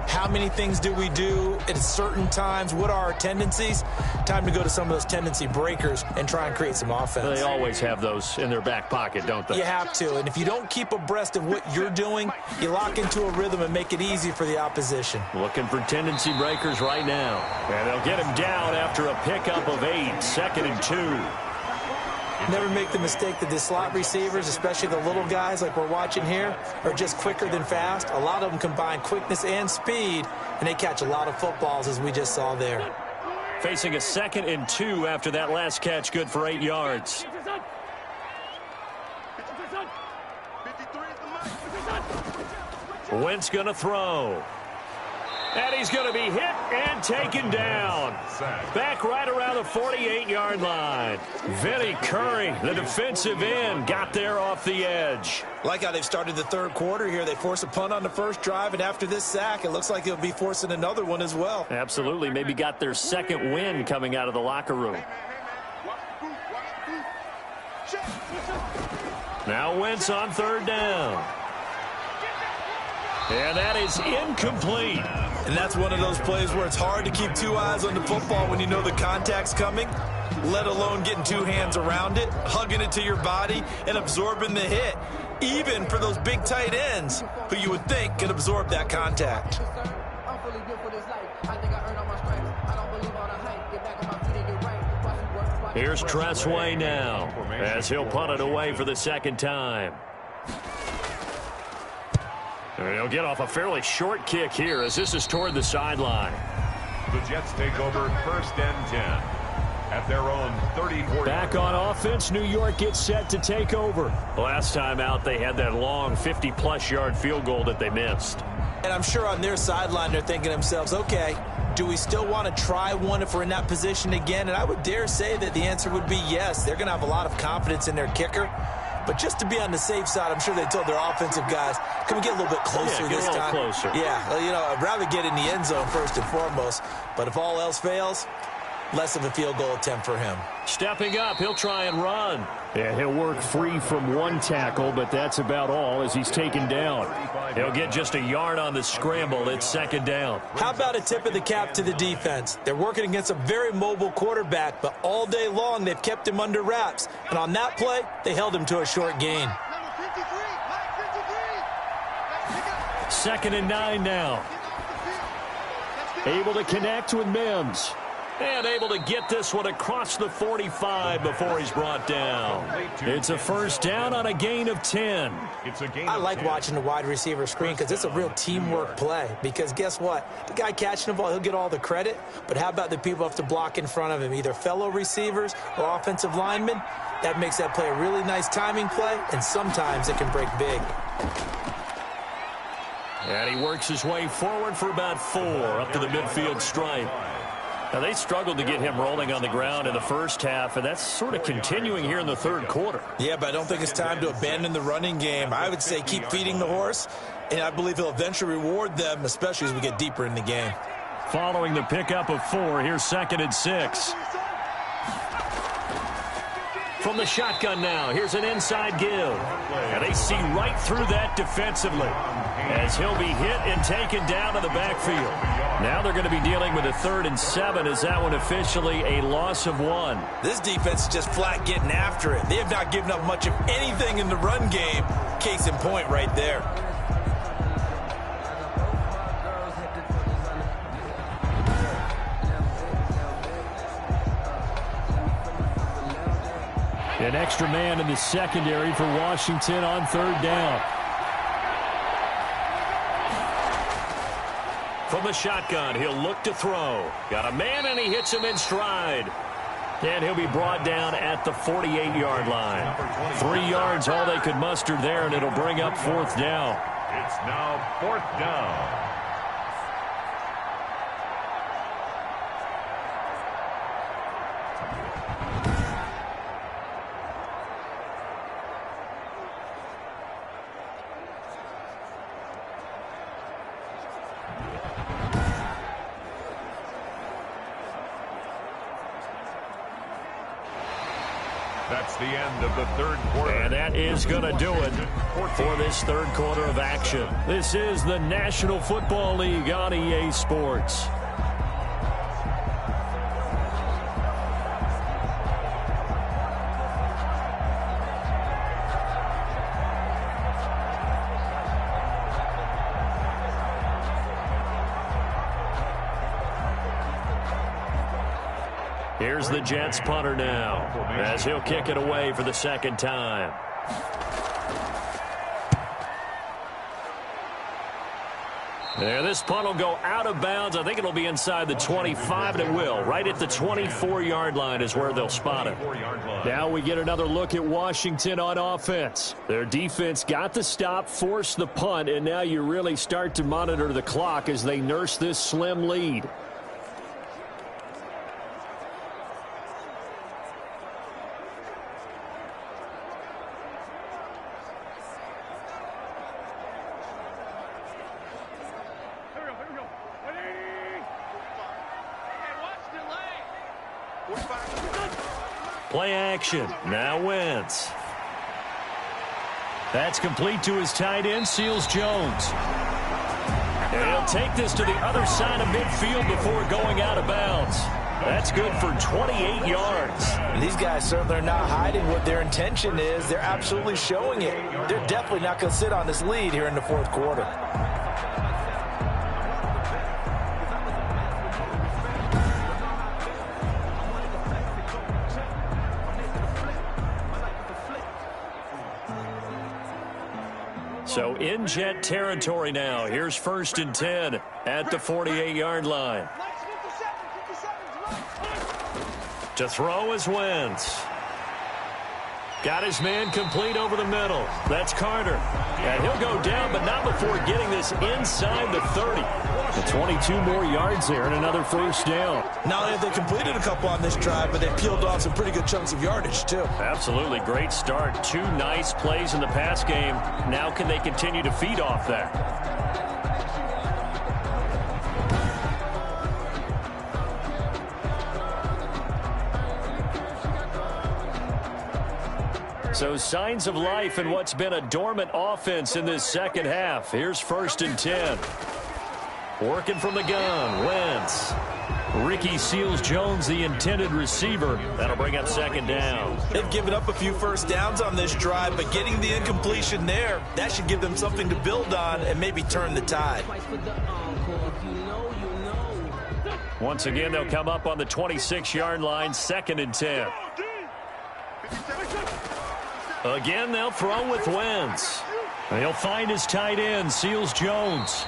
How many things do we do at certain times? What are our tendencies? Time to go to some of those tendency breakers and try and create some offense. They always have those in their back pocket, don't they? You have to, and if you don't keep abreast of what you're doing, you lock into a rhythm and make it easy for the opposition. Looking for tendency breakers right now. And they'll get him down after a pickup of 8, 2nd and 2. Never make the mistake that the slot receivers, especially the little guys like we're watching here, are just quicker than fast. A lot of them combine quickness and speed, and they catch a lot of footballs, as we just saw there. Facing a 2nd and 2 after that last catch, good for 8 yards. Wentz going to throw. And he's going to be hit and taken down. Back right around the 48-yard line. Vinny Curry, the defensive end, got there off the edge. Like how they've started the third quarter here. They force a punt on the first drive, and after this sack, it looks like they'll be forcing another one as well. Absolutely. Maybe got their second win coming out of the locker room. Now Wentz on third down. And that is incomplete. And that's one of those plays where it's hard to keep two eyes on the football when you know the contact's coming, let alone getting two hands around it, hugging it to your body, and absorbing the hit, even for those big tight ends who you would think could absorb that contact. Here's Tressway now as he'll punt it away for the second time. And he'll get off a fairly short kick here as this is toward the sideline. The Jets take over 1st and 10 at their own 34. Back on offense, New York gets set to take over. Last time out, they had that long 50-plus yard field goal that they missed. And I'm sure on their sideline they're thinking to themselves, okay, do we still want to try one if we're in that position again? And I would dare say that the answer would be yes. They're going to have a lot of confidence in their kicker. But just to be on the safe side, I'm sure they told their offensive guys, can we get a little bit closer this time? Closer. Yeah, well, you know, I'd rather get in the end zone first and foremost. But if all else fails, less of a field goal attempt for him. Stepping up, he'll try and run. Yeah, he'll work free from one tackle, but that's about all as he's taken down. He'll get just a yard on the scramble. It's second down. How about a tip of the cap to the defense? They're working against a very mobile quarterback, but all day long they've kept him under wraps. And on that play, they held him to a short gain. 2nd and 9 now. Able to connect with Mims. And able to get this one across the 45 before he's brought down. It's a first down on a gain of 10. I like watching the wide receiver screen because it's a real teamwork play. Because guess what? The guy catching the ball, he'll get all the credit. But how about the people who have to block in front of him, either fellow receivers or offensive linemen? That makes that play a really nice timing play, and sometimes it can break big. And he works his way forward for about 4 up to the midfield stripe. Now, they struggled to get him rolling on the ground in the first half, and that's sort of continuing here in the third quarter. Yeah, but I don't think it's time to abandon the running game. I would say keep feeding the horse, and I believe he'll eventually reward them, especially as we get deeper in the game. Following the pickup of 4, here's 2nd and 6. From the shotgun now, here's an inside give. And they see right through that defensively as he'll be hit and taken down to the backfield. Now they're going to be dealing with a 3rd and 7 as that one officially a loss of 1. This defense is just flat getting after it. They have not given up much of anything in the run game. Case in point right there. An extra man in the secondary for Washington on 3rd down. From the shotgun, he'll look to throw. Got a man, and he hits him in stride. And he'll be brought down at the 48-yard line. 3 yards, all they could muster there, and it'll bring up 4th down. It's now 4th down. That's the end of the third quarter. And that is going to do it for this third quarter of action. This is the National Football League on EA Sports. Here's the Jets punter now as he'll kick it away for the second time. There, this punt will go out of bounds. I think it'll be inside the 25, and it will. Right at the 24-yard line is where they'll spot it. Now we get another look at Washington on offense. Their defense got the stop, forced the punt, and now you really start to monitor the clock as they nurse this slim lead. Play action. Now Wentz. That's complete to his tight end, Seals Jones. And he'll take this to the other side of midfield before going out of bounds. That's good for 28 yards. And these guys certainly are not hiding what their intention is. They're absolutely showing it. They're definitely not going to sit on this lead here in the fourth quarter. So in Jet territory now. Here's 1st and 10 at the 48-yard line. To throw is Wentz. Got his man complete over the middle. That's Carter. And he'll go down, but not before getting this inside the 30. The 22 more yards there and another first down. Not only have they completed a couple on this drive, but they peeled off some pretty good chunks of yardage, too. Absolutely. Great start. 2 nice plays in the pass game. Now can they continue to feed off that? So signs of life in what's been a dormant offense in this second half. Here's 1st and 10. Working from the gun, Wentz. Ricky Seals-Jones, the intended receiver. That'll bring up 2nd down. They've given up a few first downs on this drive, but getting the incompletion there, that should give them something to build on and maybe turn the tide. Once again, they'll come up on the 26-yard line, 2nd and 10. Again, they'll throw with Wentz. He'll find his tight end, Seals-Jones.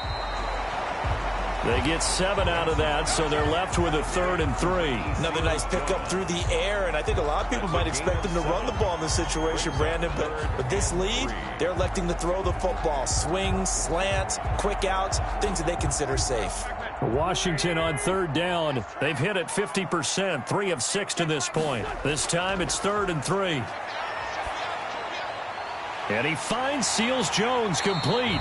They get 7 out of that, so they're left with a 3rd and 3. Another nice pickup through the air, and I think a lot of people might expect them to run the ball in this situation, Brandon, but with this lead, they're electing to throw the football. Swings, slants, quick outs, things that they consider safe. Washington on 3rd down. They've hit it 50%, 3 of 6 to this point. This time it's 3rd and 3. And he finds Seals-Jones complete.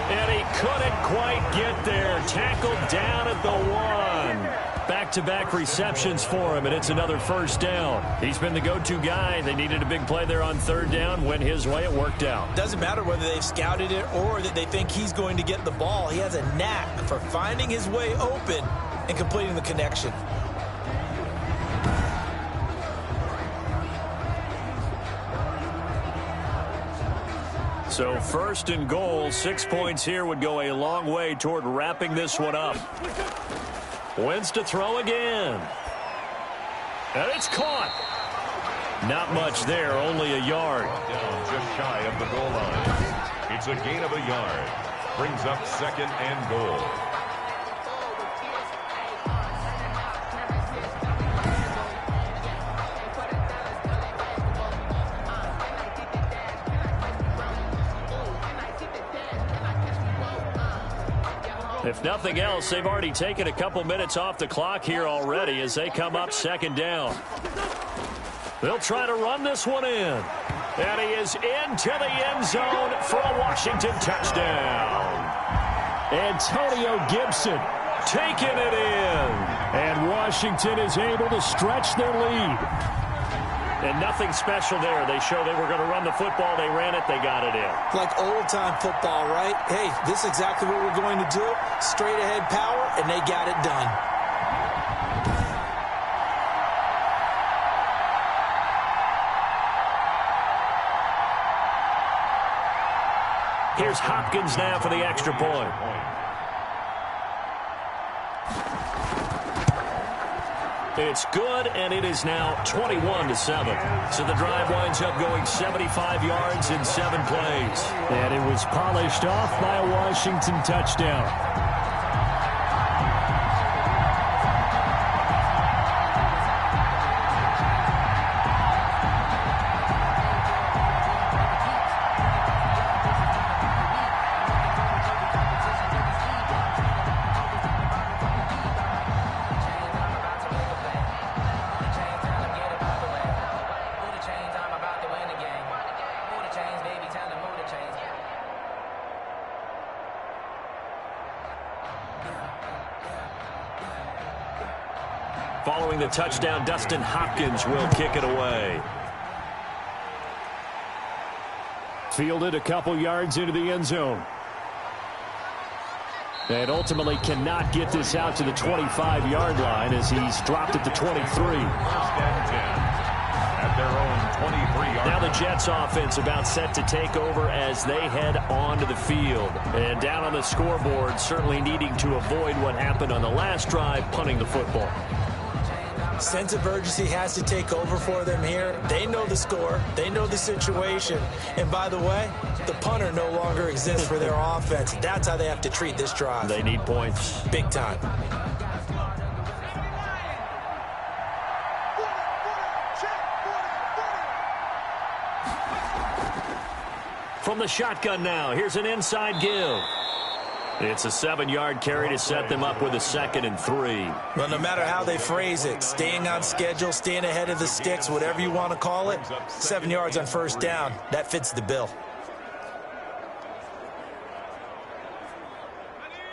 And he couldn't quite get there. Tackled down at the 1. Back-to-back receptions for him, and it's another first down. He's been the go-to guy. They needed a big play there on 3rd down. Went his way. It worked out. Doesn't matter whether they've scouted it or that they think he's going to get the ball. He has a knack for finding his way open and completing the connection. So 1st and goal, 6 points here would go a long way toward wrapping this one up. Wentz to throw again. And it's caught. Not much there, only a yard. Down just shy of the goal line. It's a gain of a yard. Brings up 2nd and goal. If nothing else, they've already taken a couple minutes off the clock here already as they come up 2nd down. They'll try to run this one in. And he is into the end zone for a Washington touchdown. Antonio Gibson taking it in. And Washington is able to stretch their lead. And nothing special there. They show they were going to run the football. They ran it. They got it in. Like old-time football, right? Hey, this is exactly what we're going to do. Straight-ahead power, and they got it done. Here's Hopkins now for the extra point. It's good, and it is now 21-7. So the drive winds up going 75 yards in 7 plays. And it was polished off by a Washington touchdown. Following the touchdown, Dustin Hopkins will kick it away. Fielded a couple yards into the end zone. And ultimately cannot get this out to the 25-yard line as he's dropped at the 23. First and 10 at their own 23-yard. Now the Jets offense about set to take over as they head onto the field. And down on the scoreboard, certainly needing to avoid what happened on the last drive, punting the football. Sense of urgency has to take over for them here. They know the score. They know the situation. And by the way, the punter no longer exists for their offense. That's how they have to treat this drive. They need points. Big time. From the shotgun now, here's an inside give. It's a 7-yard carry to set them up with a 2nd and 3. Well, no matter how they phrase it, staying on schedule, staying ahead of the sticks, whatever you want to call it, 7 yards on first down, that fits the bill.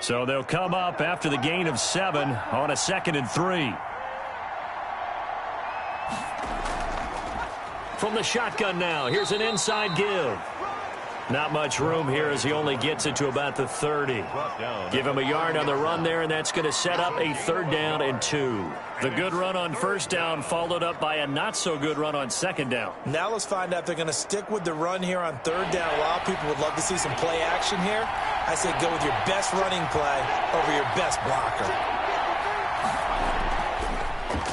So they'll come up after the gain of 7 on a 2nd and 3. From the shotgun now, here's an inside give. Not much room here as he only gets it to about the 30. Give him a yard on the run there, and that's going to set up a 3rd down and 2. The good run on first down followed up by a not-so-good run on 2nd down. Now let's find out if they're going to stick with the run here on 3rd down. A lot of people would love to see some play action here. I say go with your best running play over your best blocker.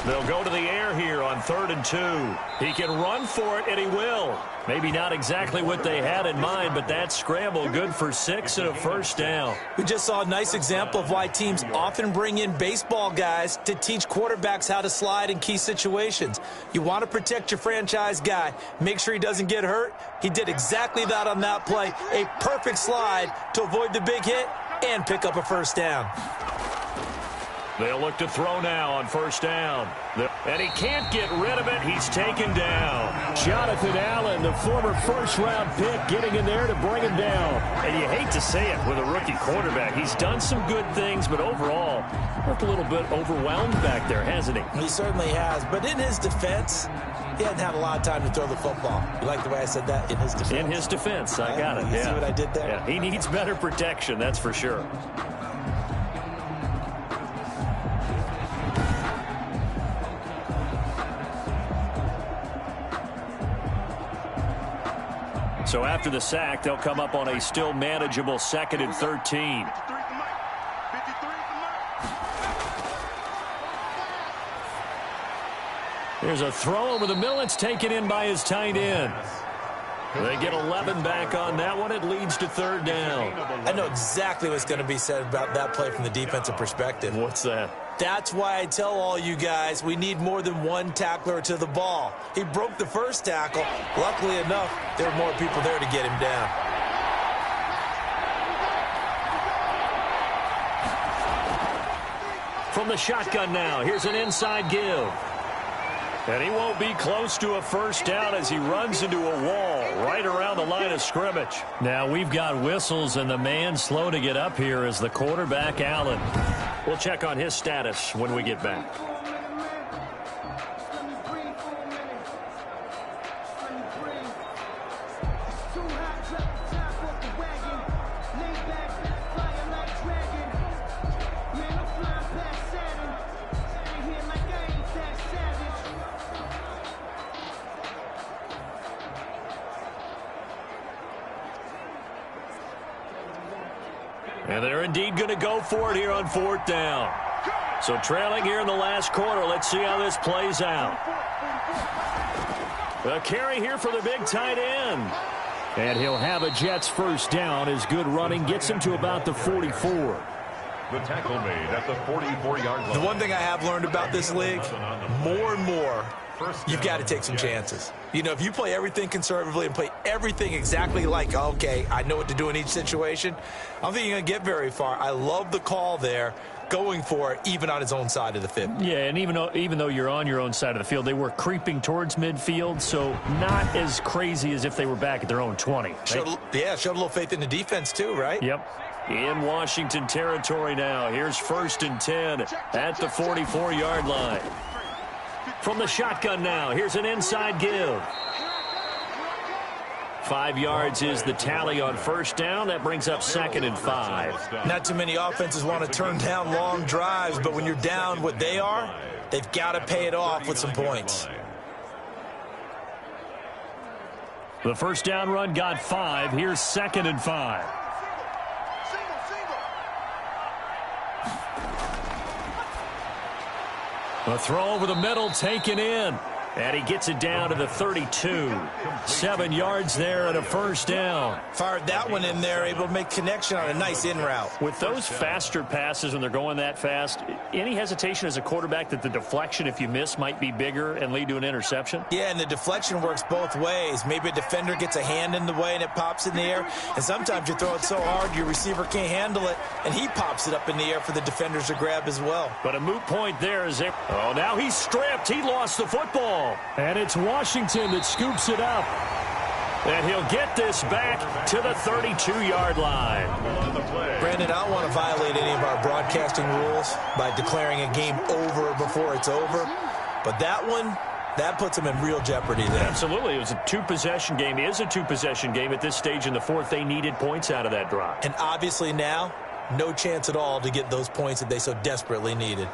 They'll go to the air here on 3rd and 2. He can run for it, and he will. Maybe not exactly what they had in mind, but that scramble good for 6 and a 1st down. We just saw a nice example of why teams often bring in baseball guys to teach quarterbacks how to slide in key situations. You want to protect your franchise guy. Make sure he doesn't get hurt. He did exactly that on that play. A perfect slide to avoid the big hit and pick up a 1st down. They'll look to throw now on 1st down. And he can't get rid of it. He's taken down. Jonathan Allen, the former 1st-round pick, getting in there to bring him down. And you hate to say it with a rookie quarterback. He's done some good things, but overall, looked a little bit overwhelmed back there, hasn't he? He certainly has. But in his defense, he hadn't had a lot of time to throw the football. You like the way I said that? In his defense. In his defense. I got it. You see what I did there? Yeah, he needs better protection, that's for sure. So after the sack, they'll come up on a still manageable 2nd and 13. There's a throw over the middle. It's taken in by his tight end. They get 11 back on that one. It leads to 3rd down. I know exactly what's going to be said about that play from the defensive perspective. What's that? That's why I tell all you guys we need more than one tackler to the ball. He broke the 1st tackle. Luckily enough, there were more people there to get him down. From the shotgun now, here's an inside give. And he won't be close to a 1st down as he runs into a wall right around the line of scrimmage. Now we've got whistles, and the man slow to get up here is the quarterback, Allen. We'll check on his status when we get back. And they're indeed going to go for it here on 4th down. So trailing here in the last quarter. Let's see how this plays out. A carry here for the big tight end. And he'll have a Jets first down as good running gets him to about the 44. The tackle made at the 44-yard line. The one thing I have learned about this league, more and more, you've got to take some chances. You know, if you play everything conservatively and play everything exactly like, okay, I know what to do in each situation, I don't think you're going to get very far. I love the call there, going for it, even on his own side of the field. Yeah, and even though you're on your own side of the field, they were creeping towards midfield, so not as crazy as if they were back at their own 20. Showed a little faith in the defense too, right? Yep. In Washington territory now. Here's 1st and 10 at the 44-yard line. From the shotgun now, here's an inside give. 5 yards is the tally on first down. That brings up 2nd and 5. Not too many offenses want to turn down long drives, but when you're down what they are, they've got to pay it off with some points. The first down run got 5. Here's 2nd and 5. A throw over the middle taken in. And he gets it down to the 32. 7 yards there and a first down. Fired that one in there, able to make connection on a nice in route. With those faster passes when they're going that fast, any hesitation as a quarterback that the deflection, if you miss, might be bigger and lead to an interception? Yeah, and the deflection works both ways. Maybe a defender gets a hand in the way and it pops in the air. And sometimes you throw it so hard your receiver can't handle it, and he pops it up in the air for the defenders to grab as well. But a moot point there is it. Oh, now he's stripped. He lost the football. And it's Washington that scoops it up. And he'll get this back to the 32-yard line. Brandon, I don't want to violate any of our broadcasting rules by declaring a game over before it's over. But that one, that puts them in real jeopardy there. Absolutely. It was a two-possession game. It is a two-possession game at this stage in the fourth. They needed points out of that drive. And obviously now, no chance at all to get those points that they so desperately needed.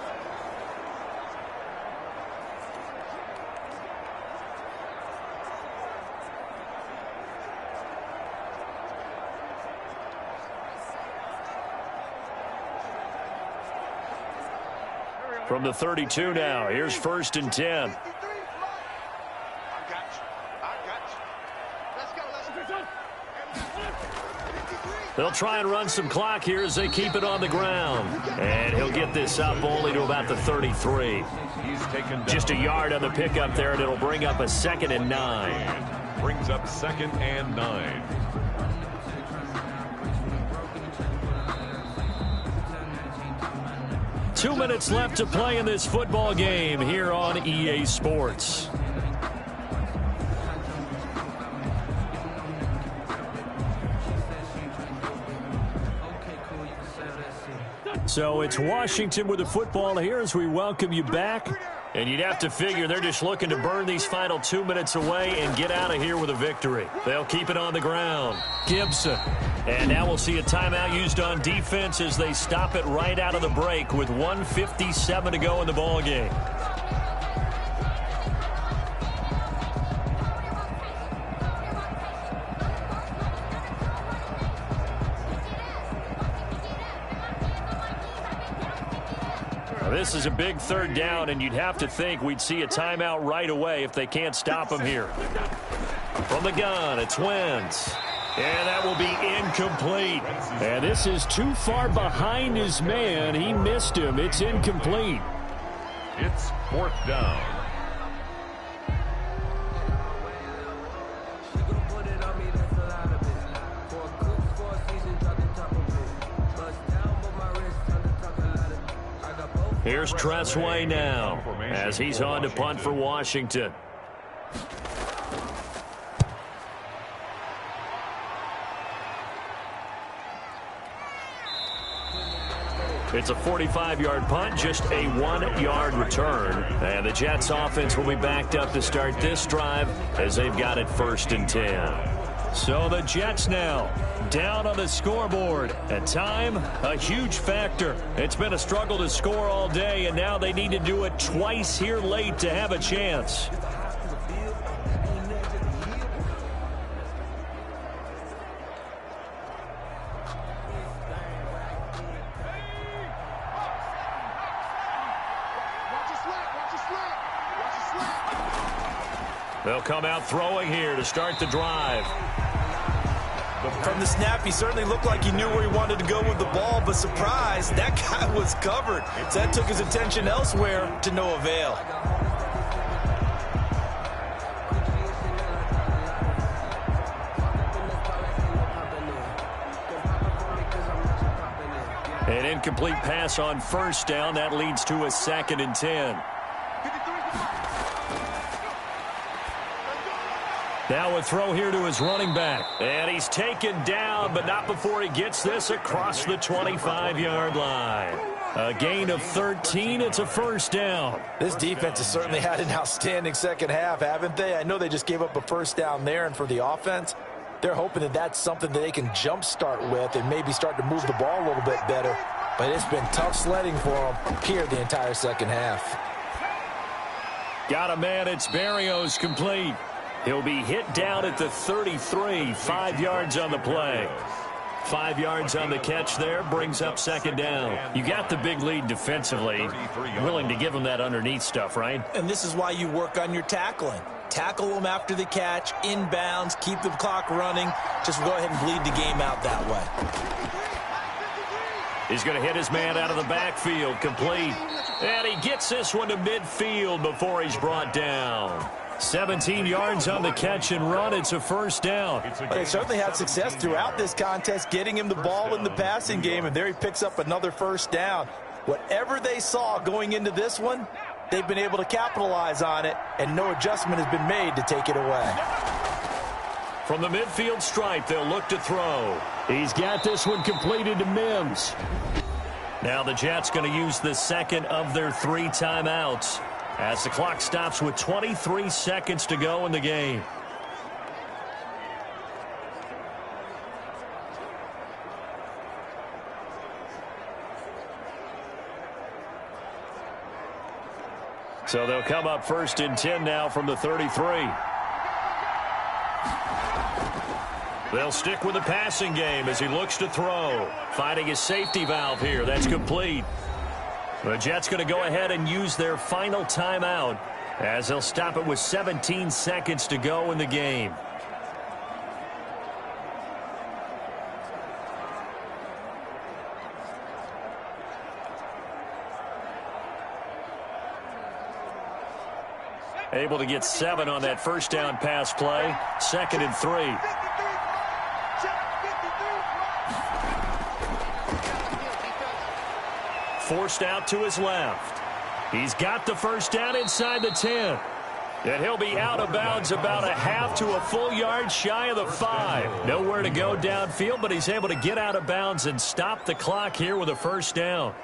From the 32 now, here's 1st and 10. They'll try and run some clock here as they keep it on the ground. And he'll get this up only to about the 33. Just a yard on the pickup there, and it'll bring up a 2nd and 9. Brings up 2nd and 9. Two minutes left to play in this football game here on EA Sports. So it's Washington with the football here as we welcome you back. And you'd have to figure they're just looking to burn these final 2 minutes away and get out of here with a victory. They'll keep it on the ground. Gibson. And now we'll see a timeout used on defense as they stop it right out of the break with 1:57 to go in the ball game. This is a big third down, and you'd have to think we'd see a timeout right away if they can't stop him here. From the gun, it's Wentz. And that will be incomplete. And this is too far behind his man. He missed him. It's incomplete. It's 4th down. Here's Tressway now as he's on to punt for Washington. It's a 45-yard punt, just a 1-yard return. And the Jets offense will be backed up to start this drive as they've got it 1st and 10. So the Jets now down on the scoreboard. At time, a huge factor. It's been a struggle to score all day, and now they need to do it twice here late to have a chance. They'll come out throwing here to start the drive. From the snap, he certainly looked like he knew where he wanted to go with the ball, but surprise, that guy was covered. So that took his attention elsewhere to no avail. An incomplete pass on first down. That leads to a 2nd and 10. Now a throw here to his running back. And he's taken down, but not before he gets this across the 25-yard line. A gain of 13. It's a first down. This defense has certainly had an outstanding second half, haven't they? I know they just gave up a first down there, and for the offense, they're hoping that that's something that they can jumpstart with and maybe start to move the ball a little bit better. But it's been tough sledding for them here the entire second half. Got a man. It's Berrios complete. He'll be hit down at the 33, 5 yards on the play. 5 yards on the catch there, brings up second down. You got the big lead defensively. Willing to give him that underneath stuff, right? And this is why you work on your tackling. Tackle them after the catch, inbounds, keep the clock running. Just go ahead and bleed the game out that way. He's going to hit his man out of the backfield, complete. And he gets this one to midfield before he's brought down. 17 yards on the catch and run. It's a first down. They certainly had success throughout this contest, getting him the ball in the passing game, and there he picks up another first down. Whatever they saw going into this one, they've been able to capitalize on it, and no adjustment has been made to take it away. From the midfield stripe, they'll look to throw. He's got this one completed to Mims. Now the Jets going to use the second of their 3 timeouts as the clock stops with 23 seconds to go in the game. So they'll come up 1st and 10 now from the 33. They'll stick with the passing game as he looks to throw. Finding his safety valve here. That's complete. The Jets going to go ahead and use their final timeout as they'll stop it with 17 seconds to go in the game. Able to get 7 on that first down pass play. 2nd and 3. Forced out to his left. He's got the first down inside the 10. And he'll be out of bounds about a half to a full yard shy of the 5. Nowhere to go downfield, but he's able to get out of bounds and stop the clock here with a first down.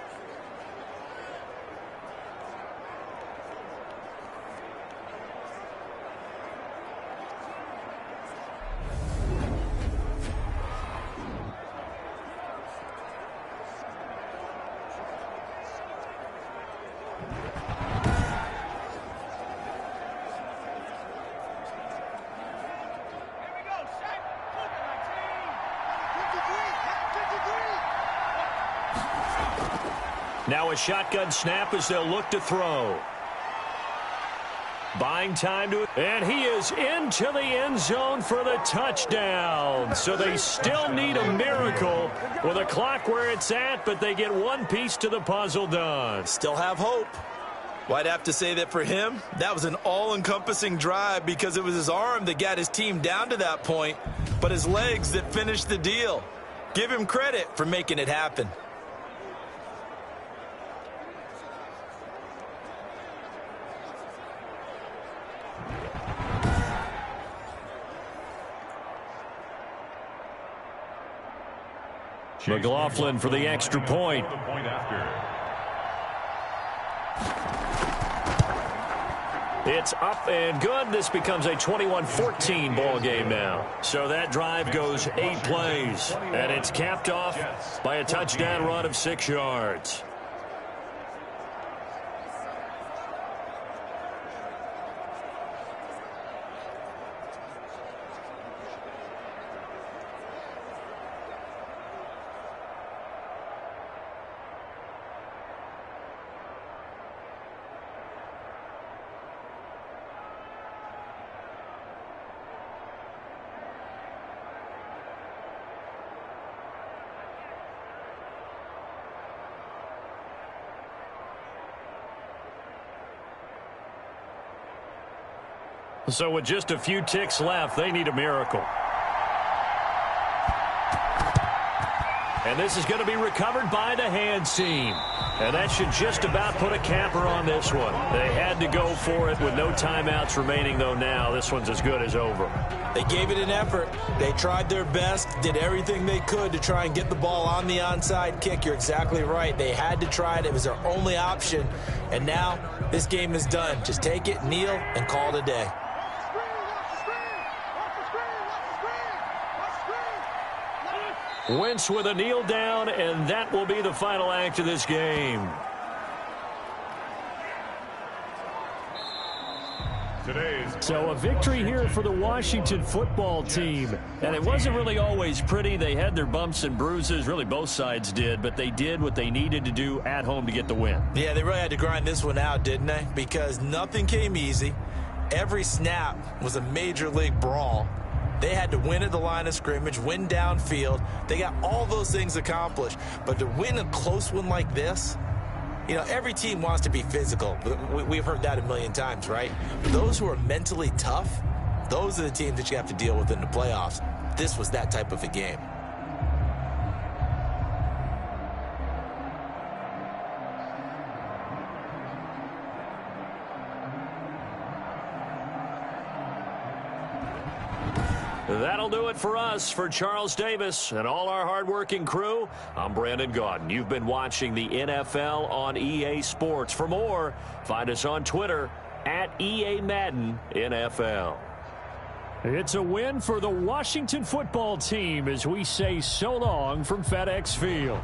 Now a shotgun snap as they'll look to throw. Buying time to it. And he is into the end zone for the touchdown. So they still need a miracle with a clock where it's at, but they get one piece to the puzzle done. Still have hope. Well, I'd have to say that for him, that was an all-encompassing drive because it was his arm that got his team down to that point, but his legs that finished the deal. Give him credit for making it happen. McLaughlin for the extra point. It's up and good. This becomes a 21-14 ball game now. So that drive goes 8 plays, and it's capped off by a touchdown run of 6 yards. So with just a few ticks left, they need a miracle. And this is going to be recovered by the hands team. And that should just about put a capper on this one. They had to go for it with no timeouts remaining, though now. This one's as good as over. They gave it an effort. They tried their best, did everything they could to try and get the ball on the onside kick. You're exactly right. They had to try it. It was their only option. And now this game is done. Just take it, kneel, and call it a day. Wentz with a kneel down, and that will be the final act of this game. So a victory here for the Washington football team. And it wasn't really always pretty. They had their bumps and bruises. Really, both sides did. But they did what they needed to do at home to get the win. Yeah, they really had to grind this one out, didn't they? Because nothing came easy. Every snap was a major league brawl. They had to win at the line of scrimmage, win downfield. They got all those things accomplished. But to win a close one like this, you know, every team wants to be physical. We've heard that a million times, right? But those who are mentally tough, those are the teams that you have to deal with in the playoffs. This was that type of a game. That'll do it for us. For Charles Davis and all our hardworking crew, I'm Brandon Gaudin. You've been watching the NFL on EA Sports. For more, find us on Twitter at EA Madden NFL. It's a win for the Washington football team as we say so long from FedEx Field.